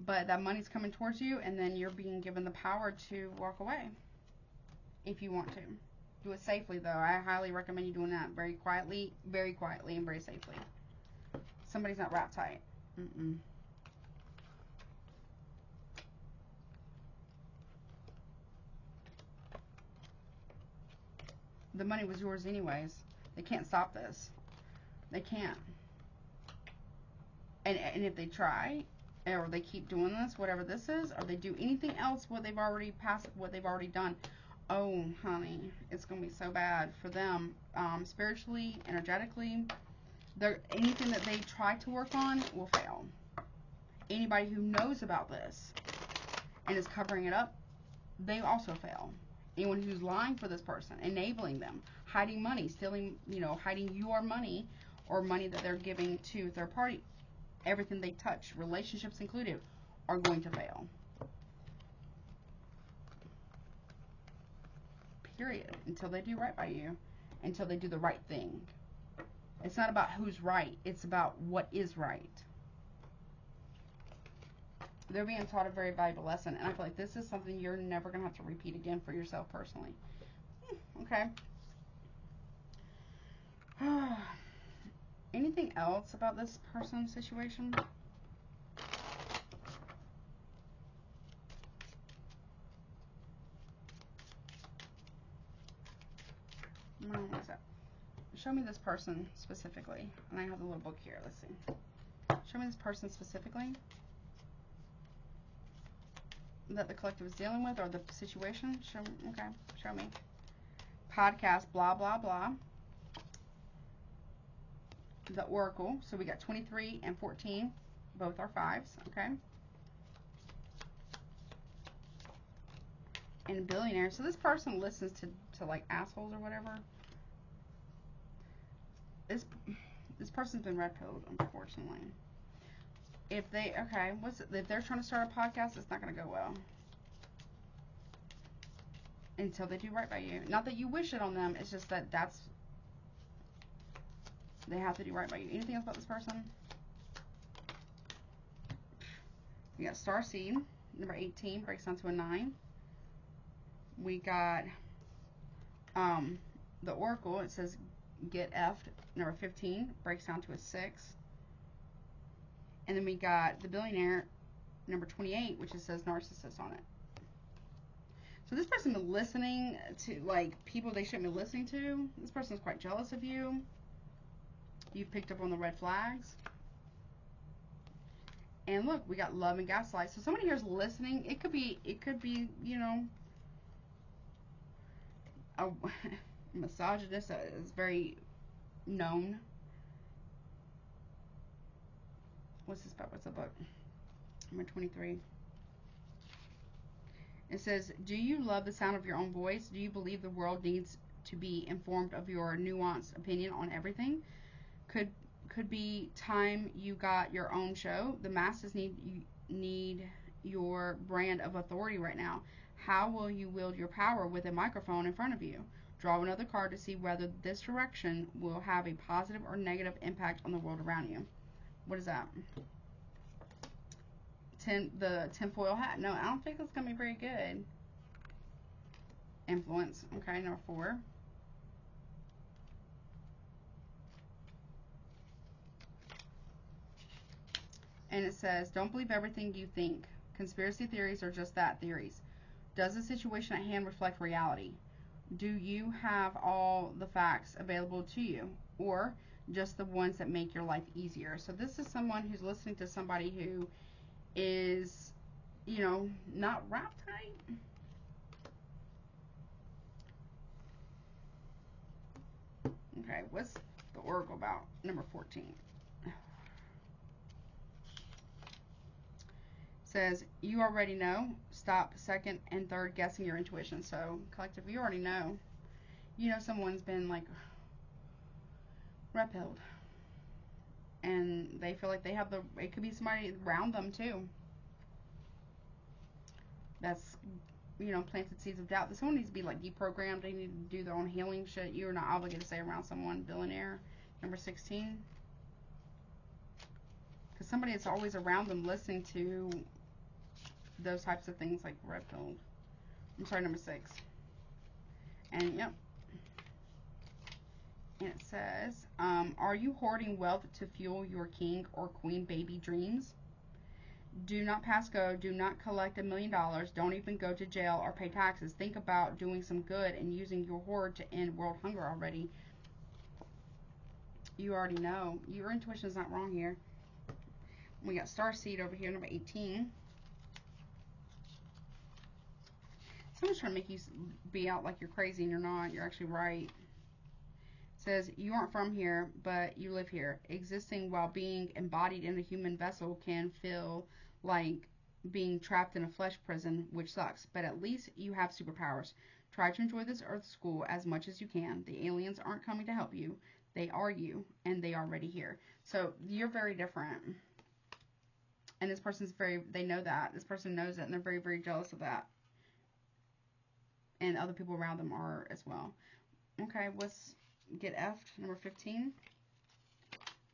Speaker 1: But that money's coming towards you, and then you're being given the power to walk away if you want to. Do it safely, though. I highly recommend you doing that very quietly, and very safely. Somebody's not wrapped tight. The money was yours anyways. They can't stop this. They can't. And if they try, or they keep doing this, whatever this is, or they do anything else, what they've already done, oh, honey, it's going to be so bad for them, spiritually, energetically. Anything that they try to work on will fail. Anybody who knows about this and is covering it up, they also fail. Anyone who's lying for this person, enabling them, hiding money, stealing, hiding your money or money that they're giving to third party, everything they touch, relationships included, are going to fail. Period. Until they do right by you. Until they do the right thing. It's not about who's right. It's about what is right. They're being taught a very valuable lesson, and I feel like this is something you're never going to have to repeat again for yourself personally. Okay. Anything else about this person's situation? No, what is that? Show me this person specifically. And I have the little book here. Let's see. Show me this person specifically that the collective is dealing with, or the situation. Show me. Podcast, blah, blah, blah. The Oracle. So we got 23 and 14. Both are 5s. Okay. And billionaire. So this person listens to like assholes or whatever. This person's been red pilled, unfortunately. If they're trying to start a podcast, it's not going to go well. Until they do right by you. Not that you wish it on them, it's just that they have to do right by you. Anything else about this person? We got Star Seed, number 18, breaks down to a 9. We got The oracle, it says get effed, number 15, breaks down to a 6. And then we got the billionaire, number 28, which says narcissist on it. So this person is listening to, like, people they shouldn't be listening to. This person is quite jealous of you. You've picked up on the red flags. And look, we got love and gaslight. So somebody here is listening. It could be, you know, a misogynist is very known. What's this about? What's the book? Number 23. It says, do you love the sound of your own voice? Do you believe the world needs to be informed of your nuanced opinion on everything? Could be time you got your own show. The masses need your brand of authority right now. How will you wield your power with a microphone in front of you? Draw another card to see whether this direction will have a positive or negative impact on the world around you. What is that? The tinfoil hat. No, I don't think it's going to be very good. Influence. Okay, number 4. And it says, don't believe everything you think. Conspiracy theories are just that, theories. Does the situation at hand reflect reality? Do you have all the facts available to you, or just the ones that make your life easier? So this is someone who's listening to somebody who is, you know, not wrapped tight. Okay, what's the oracle about? Number 14. Says, you already know. Stop second and third guessing your intuition. So, collective, you already know. You know someone's been, like, repelled. And they feel like they have it could be somebody around them, too. That's, you know, planted seeds of doubt. Someone needs to be, like, deprogrammed. They need to do their own healing shit. You're not obligated to stay around someone. Billionaire, number 16. Because somebody that's always around them listening to those types of things, like red pilled. I'm sorry, number 6. And yep. And it says, are you hoarding wealth to fuel your king or queen baby dreams? Do not pass go. Do not collect $1 million. Don't even go to jail or pay taxes. Think about doing some good and using your hoard to end world hunger already. You already know. Your intuition is not wrong here. We got Starseed over here, number 18. Someone's trying to make you be out like you're crazy and you're not. You're actually right. It says, you aren't from here, but you live here. Existing while being embodied in a human vessel can feel like being trapped in a flesh prison, which sucks. But at least you have superpowers. Try to enjoy this Earth school as much as you can. The aliens aren't coming to help you. They are you, and they are already here. So you're very different. And this person's they know that. This person knows it, and they're very, very jealous of that. And other people around them are as well. Okay, let's get F'd, number 15.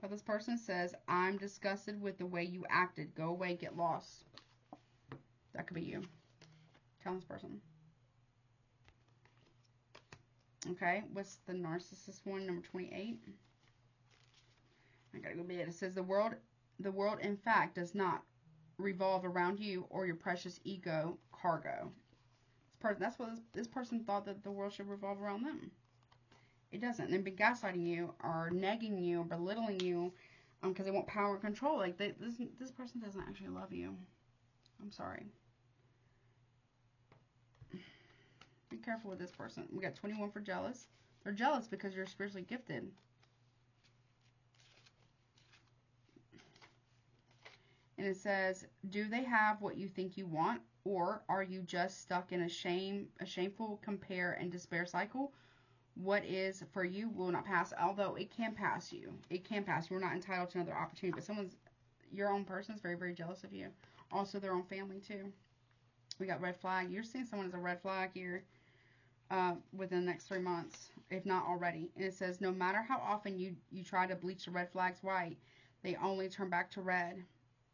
Speaker 1: But this person says, I'm disgusted with the way you acted. Go away, get lost. That could be you. Tell this person. Okay, what's the narcissist one, number 28? I gotta go bed. It says, the world in fact does not revolve around you or your precious ego cargo. That's what this person thought, that the world should revolve around them. It doesn't. They've been gaslighting you or negging you or belittling you because they want power and control. Like this person doesn't actually love you. I'm sorry. Be careful with this person. We got 21 for jealous. They're jealous because you're spiritually gifted. And it says, do they have what you think you want? Or are you just stuck in a shameful compare and despair cycle? What is for you will not pass, although it can pass you. It can pass. You're not entitled to another opportunity. But your own person is very, very jealous of you. Also, their own family, too. We got red flag. You're seeing someone as a red flag here within the next 3 months, if not already. And it says, no matter how often you try to bleach the red flags white, they only turn back to red.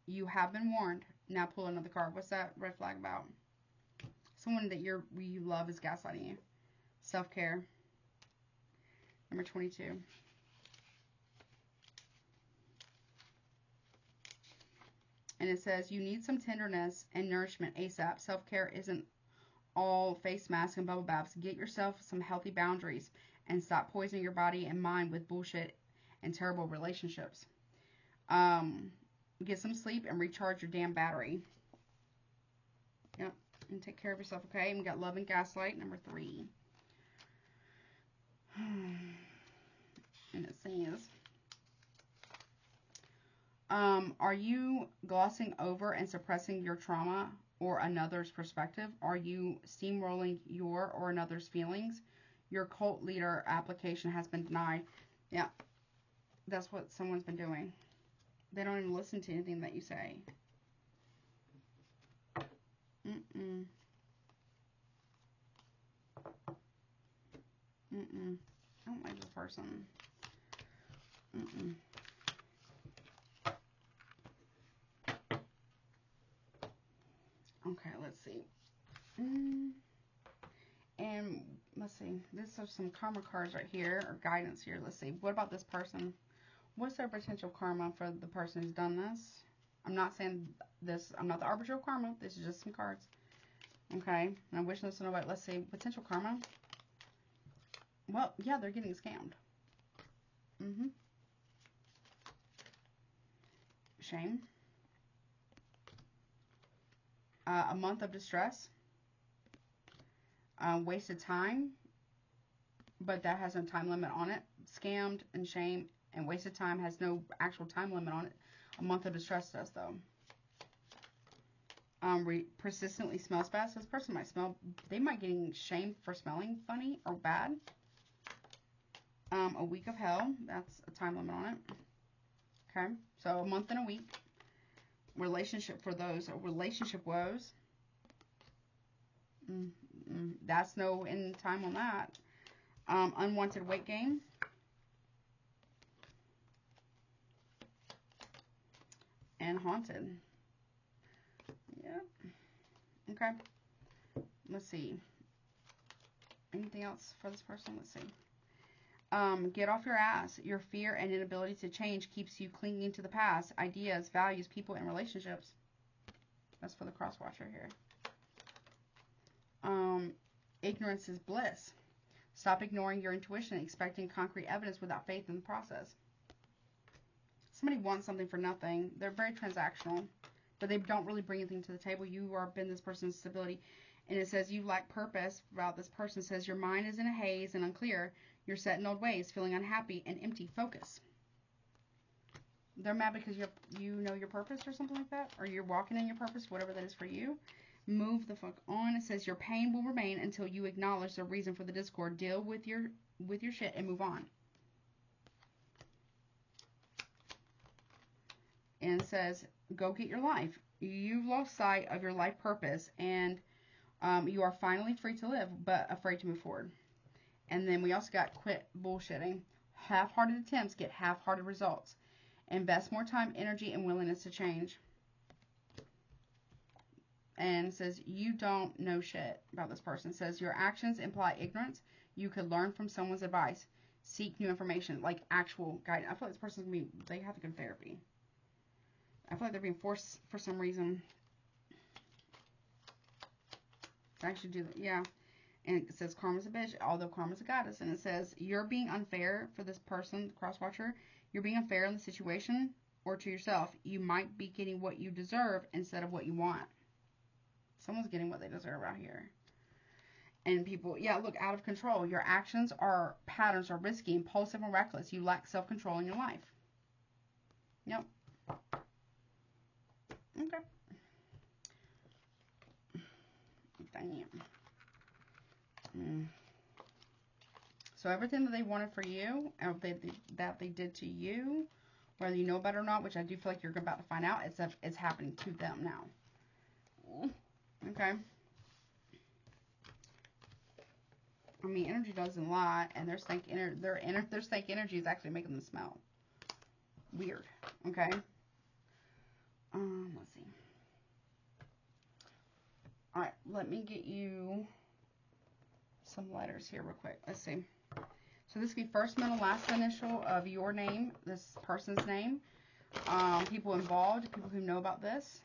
Speaker 1: You have been warned. Now pull another card. What's that red flag about? Someone that you love is gaslighting you. Self-care. Number 22. And it says, you need some tenderness and nourishment ASAP. Self-care isn't all face masks and bubble baths. Get yourself some healthy boundaries and stop poisoning your body and mind with bullshit and terrible relationships. Get some sleep and recharge your damn battery. Yep. And take care of yourself, okay? And we got love and gaslight, number 3. And it says, are you glossing over and suppressing your trauma or another's perspective? Are you steamrolling your or another's feelings? Your cult leader application has been denied. Yeah, that's what someone's been doing. They don't even listen to anything that you say. Mm-mm. Mm-mm. I don't like this person. Mm-mm. Okay, let's see. And let's see. These are some karma cards right here, or guidance here. Let's see. What about this person? What's their potential karma for the person who's done this? I'm not saying this. I'm not the arbiter of karma. This is just some cards. Okay. And I wish this to nobody. Let's see. Potential karma. Well, yeah, they're getting scammed. Shame. A month of distress. Wasted time, but that has no time limit on it. Scammed and shame and wasted time has no actual time limit on it. A month of distress does, though. Persistently smells bad. So this person might smell, they might getting shamed for smelling funny or bad. A week of hell, that's a time limit on it. Okay, so a month and a week. Relationship for those, relationship woes. That's no end time on that. Unwanted weight gain. And haunted. Yep. Okay. Let's see. Anything else for this person? Let's see. Get off your ass. Your fear and inability to change keeps you clinging to the past, ideas, values, people, and relationships. That's for the cross-watcher here. Ignorance is bliss. Stop ignoring your intuition, expecting concrete evidence without faith in the process. Somebody wants something for nothing. They're very transactional, but they don't really bring anything to the table. You are been this person's stability. And it says you lack purpose. About this person, it says your mind is in a haze and unclear. You're set in old ways, feeling unhappy and empty. Focus. They're mad because you know your purpose or something like that, or you're walking in your purpose, whatever that is for you. Move the fuck on. It says your pain will remain until you acknowledge the reason for the discord. Deal with your shit and move on. And it says go get your life. You've lost sight of your life purpose, and you are finally free to live, but afraid to move forward. And then we also got quit bullshitting. Half-hearted attempts get half-hearted results. Invest more time, energy, and willingness to change. And it says you don't know shit about this person. It says your actions imply ignorance. You could learn from someone's advice. Seek new information, like actual guidance. I feel like this person's gonna be, they have to go to therapy. I feel like they're being forced for some reason to actually do that. Yeah. And it says karma's a bitch, although karma's a goddess. And it says you're being unfair for this person, cross-watcher. You're being unfair in the situation or to yourself. You might be getting what you deserve instead of what you want. Someone's getting what they deserve out here. And people, yeah, look, out of control. Your actions or patterns are risky, impulsive, and reckless. You lack self-control in your life. Yep. Okay. Damn. So everything that they wanted for you, or that they did to you, whether you know about it or not, which I do feel like you're about to find out, it's happening to them now. Okay. I mean, energy doesn't lie, and their stank energy is actually making them smell weird. Okay. Let's see. All right, let me get you some letters here real quick. Let's see. So this could be first, middle, last initial of your name, this person's name. People involved, people who know about this,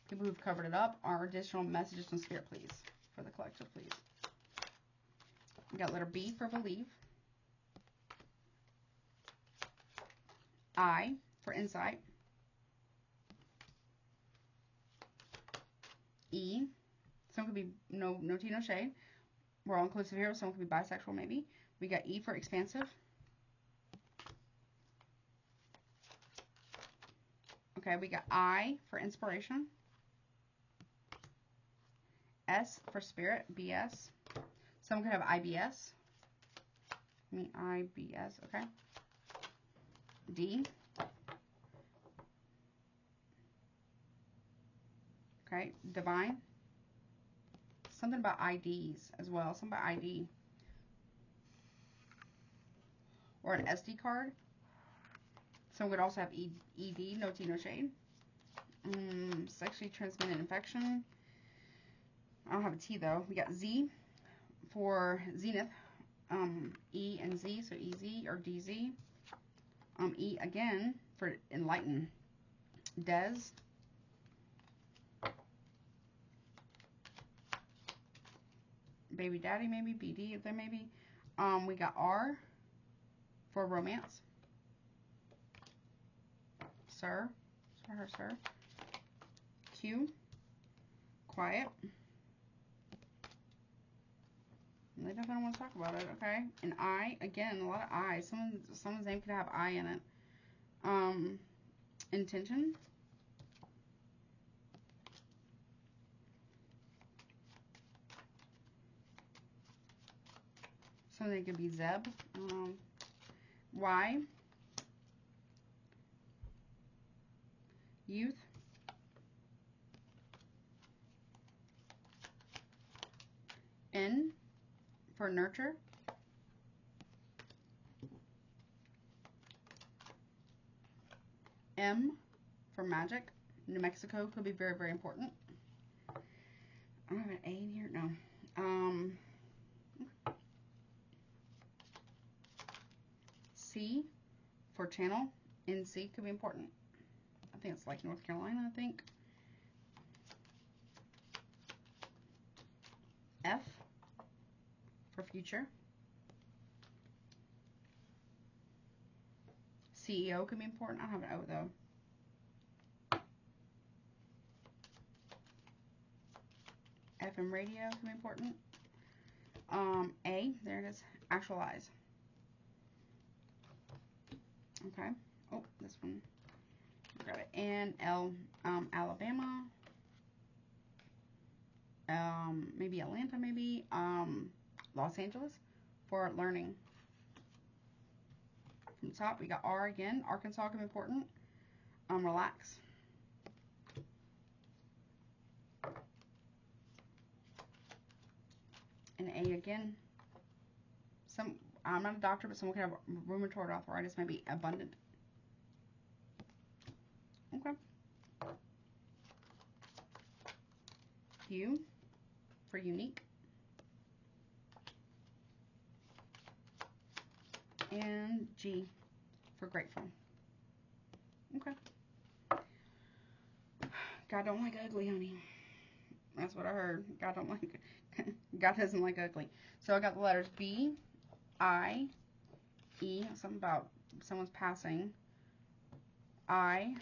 Speaker 1: people who've covered it up, or additional messages from Spirit, please, for the collective, please. We got letter B for believe. I for insight. E, someone could be no tea, no shade. We're all inclusive here. Someone could be bisexual, maybe. We got E for expansive. Okay, we got I for inspiration. S for spirit, BS. Someone could have IBS. I mean, IBS, okay. D. Okay, divine. Something about IDs as well. Something about ID. Or an SD card. Someone could also have ED, no tea, no shade. Sexually transmitted infection. I don't have a T though. We got Z for zenith. E and Z, so EZ or DZ. E again for enlighten. Des. Baby daddy, maybe BD, there maybe. We got R for romance. Sir, for her, sir. Q, quiet. They definitely don't want to talk about it, okay? And I, again, a lot of I's. Someone's name could have I in it. Intention. Something could be Zeb. Y. Youth. N for nurture. M for magic. New Mexico could be very, very important. I don't have an A in here. No. C for channel. NC could be important. I think it's like North Carolina, I think. F for future. CEO could be important. I don't have an O though. FM radio could be important. A, there it is. Actualize. Okay. Oh, this one. Got it. And L, Alabama. Maybe Atlanta, maybe. Los Angeles for learning. From the top, we got R again. Arkansas can be important. Relax. And A again. I'm not a doctor, but someone can have rheumatoid arthritis, maybe abundant. Okay. U for unique. And G for grateful. Okay. God don't like ugly, honey. That's what I heard. God don't like God doesn't like ugly. So I got the letters B, I, E, something about someone's passing. I,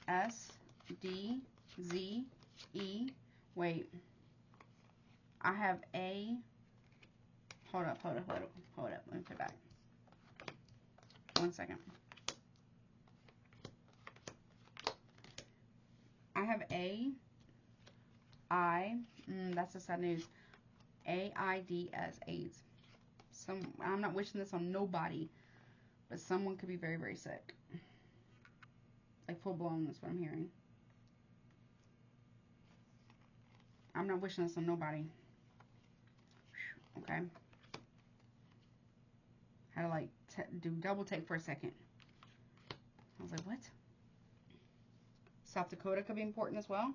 Speaker 1: S, D, Z, E. Wait. I have A. Hold up. Let me put it back. 1 second. I have A. I. That's the sad news. AIDS, AIDS. I'm not wishing this on nobody, but someone could be very, very sick. Like full blown, that's what I'm hearing. I'm not wishing this on nobody. Okay. Had to like do double take for a second. I was like, what? South Dakota could be important as well.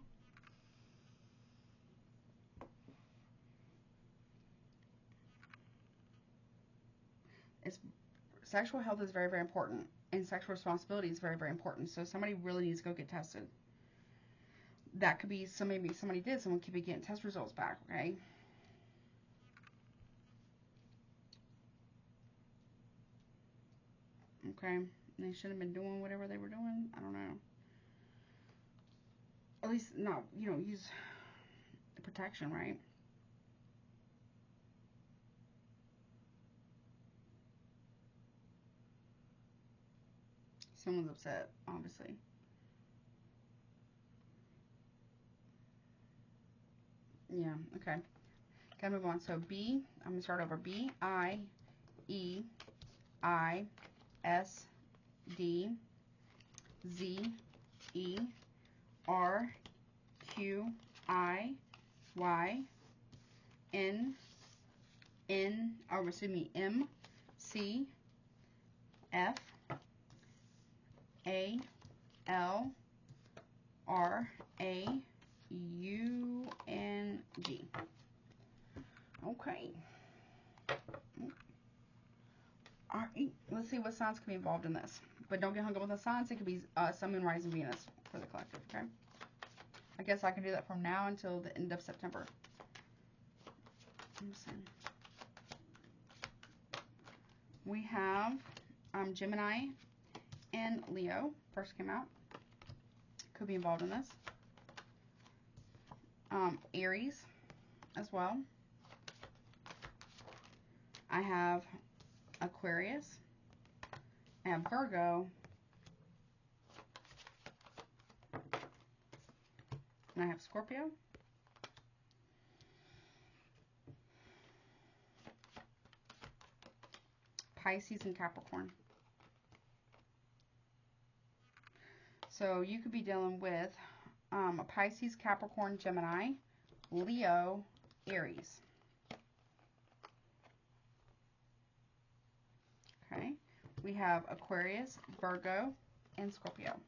Speaker 1: Sexual health is very, very important, and sexual responsibility is very, very important. So somebody really needs to go get tested. That could be maybe somebody did. Someone could be getting test results back. Okay. Okay. They should have been doing whatever they were doing. I don't know. At least not, use protection, right? Someone's upset, obviously. Yeah, okay. Gotta move on. So B, I'm gonna start over. B, I, E, I, S, D, Z, E, R, Q, I, Y, N, M, C, F, A, L, R, A, U, and G. Okay. All right. Let's see what signs can be involved in this. But don't get hung up with the signs. It could be Sun, Moon, Rising, Venus for the collective, okay? I guess I can do that from now until the end of September. We have Gemini and Leo first came out. Could be involved in this. Aries as well. I have Aquarius. I have Virgo. And I have Scorpio. Pisces and Capricorn. So you could be dealing with a Pisces, Capricorn, Gemini, Leo, Aries. Okay. We have Aquarius, Virgo, and Scorpio.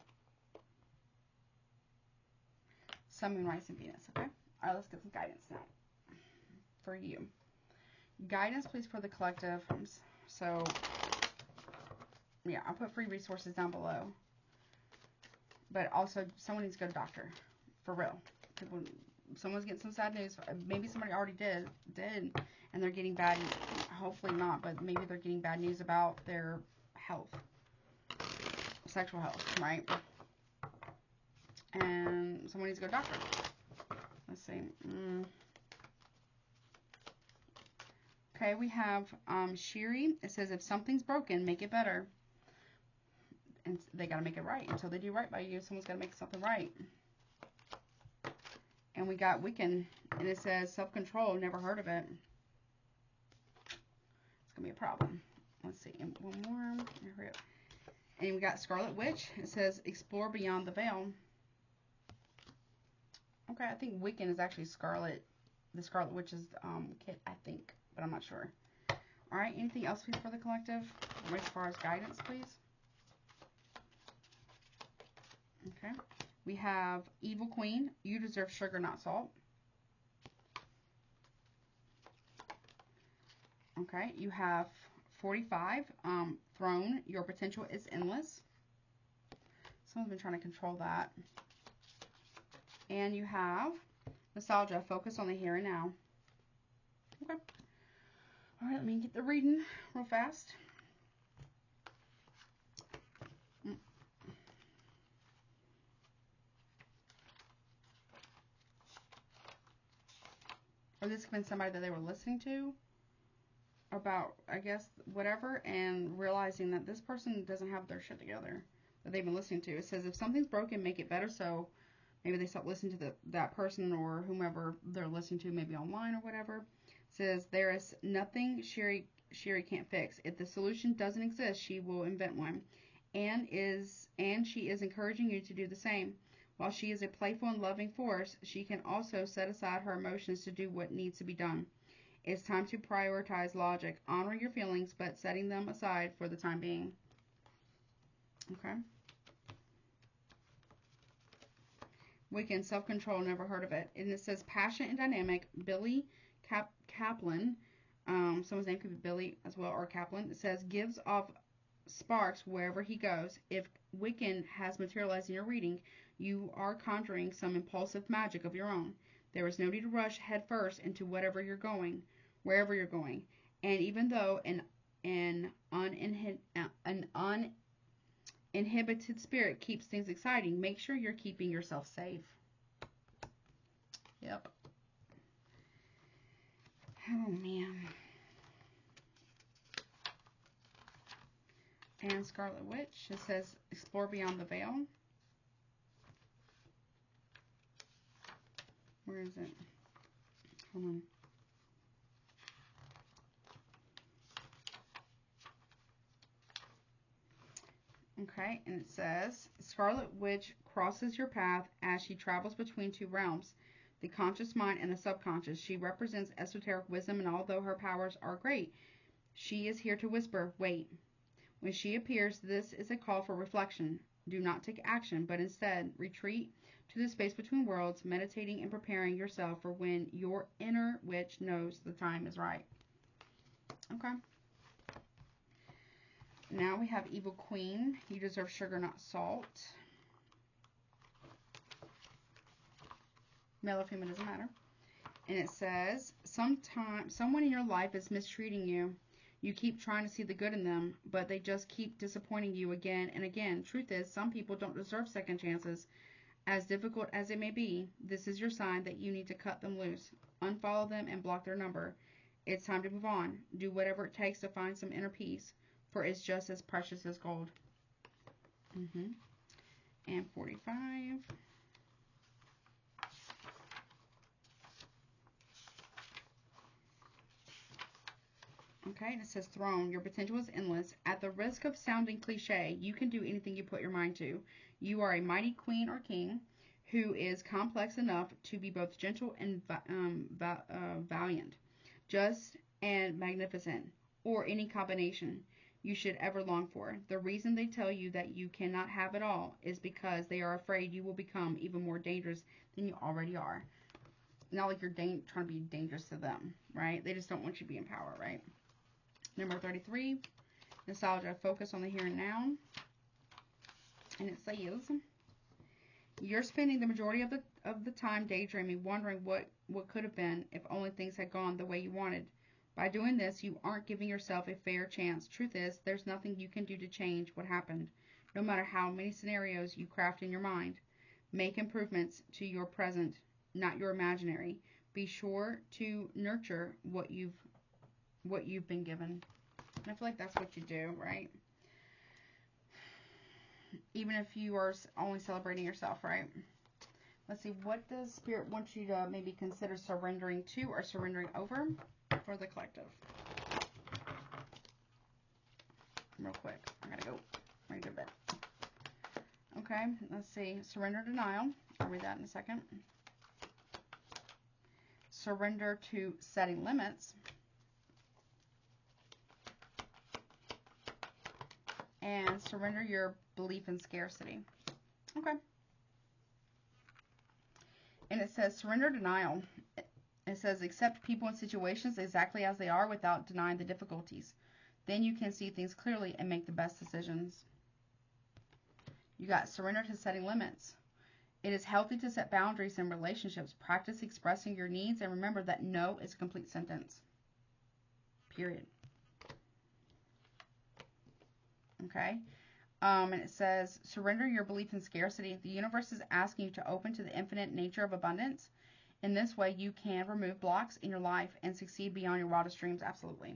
Speaker 1: Sun, Moon, Rising, Venus. Okay. All right, let's get some guidance now for you. Guidance, please, for the collective. So, yeah, I'll put free resources down below. But also, someone needs to go to the doctor. For real. Someone's getting some sad news. Maybe somebody already did, and they're getting bad, hopefully not, but maybe they're getting bad news about their health. Sexual health, right? And someone needs to go to the doctor. Let's see. Okay, we have Shiri. It says, if something's broken, make it better. And they got to make it right. Until they do right by you, someone's got to make something right. And we got Wiccan, and it says self-control. Never heard of it. It's going to be a problem. Let's see. And one more. And we got Scarlet Witch. It says explore beyond the veil. Okay, I think Wiccan is actually Scarlet. The Scarlet Witch's kit, I think. But I'm not sure. All right, anything else, please, for the collective? As far as guidance, please. Okay. We have Evil Queen. You deserve sugar, not salt. Okay. You have 45. Throne. Your potential is endless. Someone's been trying to control that. And you have Nostalgia. Focus on the here and now. Okay. All right. Let me get the reading real fast. Or this could have been somebody that they were listening to about, I guess, whatever, and realizing that this person doesn't have their shit together that they've been listening to. It says, if something's broken, make it better. So maybe they stop listening to that person or whomever they're listening to, maybe online or whatever. It says, there is nothing Sherry can't fix. If the solution doesn't exist, she will invent one. And she is encouraging you to do the same. While she is a playful and loving force, she can also set aside her emotions to do what needs to be done. It's time to prioritize logic, honor your feelings, but setting them aside for the time being. Okay. Wiccan, self-control, never heard of it. And it says passionate and dynamic. Billy Kaplan Someone's name could be Billy as well, or Kaplan. It says, gives off sparks wherever he goes. If Wiccan has materialized in your reading, you are conjuring some impulsive magic of your own. There is no need to rush headfirst into wherever you're going. And even though an uninhibited spirit keeps things exciting, make sure you're keeping yourself safe. Yep. Oh, man. And Scarlet Witch, it says, explore beyond the veil. Where is it? Hold on. Okay, and it says, Scarlet Witch crosses your path as she travels between two realms, the conscious mind and the subconscious. She represents esoteric wisdom, and although her powers are great, she is here to whisper, wait. When she appears, this is a call for reflection. Do not take action, but instead retreat to the space between worlds, meditating and preparing yourself for when your inner witch knows the time is right. Okay. Now we have Evil Queen. You deserve sugar, not salt. Male or female, doesn't matter. And it says, someone in your life is mistreating you. You keep trying to see the good in them, but they just keep disappointing you again and again. Truth is, some people don't deserve second chances. As difficult as it may be, this is your sign that you need to cut them loose. Unfollow them and block their number. It's time to move on. Do whatever it takes to find some inner peace, for it's just as precious as gold. And 45. Okay, and it says Throne. Your potential is endless. At the risk of sounding cliche, you can do anything you put your mind to. You are a mighty queen or king who is complex enough to be both gentle and valiant, just and magnificent, or any combination you should ever long for. The reason they tell you that you cannot have it all is because they are afraid you will become even more dangerous than you already are. Not like you're trying to be dangerous to them, right? They just don't want you to be in power, right? Number 33, nostalgia. Focus on the here and now. And it says, you're spending the majority of the time daydreaming, wondering what could have been if only things had gone the way you wanted. By doing this, you aren't giving yourself a fair chance. Truth is, there's nothing you can do to change what happened, no matter how many scenarios you craft in your mind. Make improvements to your present, not your imaginary. Be sure to nurture what you've been given. And I feel like that's what you do, right? Even if you are only celebrating yourself, right? Let's see, what does Spirit want you to maybe consider surrendering to or surrendering over for the collective? Real quick, I gotta go. Ready to bed. Okay, let's see. Surrender denial. I'll read that in a second. Surrender to setting limits. And surrender your belief in scarcity. Okay. And it says surrender denial. It says accept people and situations exactly as they are without denying the difficulties. Then you can see things clearly and make the best decisions. You got surrender to setting limits. It is healthy to set boundaries in relationships. Practice expressing your needs and remember that no is a complete sentence. Period. Okay. And it says, surrender your belief in scarcity. The universe is asking you to open to the infinite nature of abundance. In this way, you can remove blocks in your life and succeed beyond your wildest dreams. Absolutely.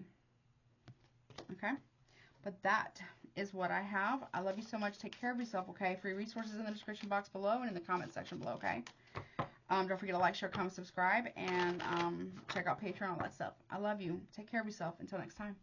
Speaker 1: Okay. But that is what I have. I love you so much. Take care of yourself, okay? Free resources in the description box below and in the comment section below, okay? Don't forget to like, share, comment, subscribe, and check out Patreon, all that stuff. I love you. Take care of yourself. Until next time.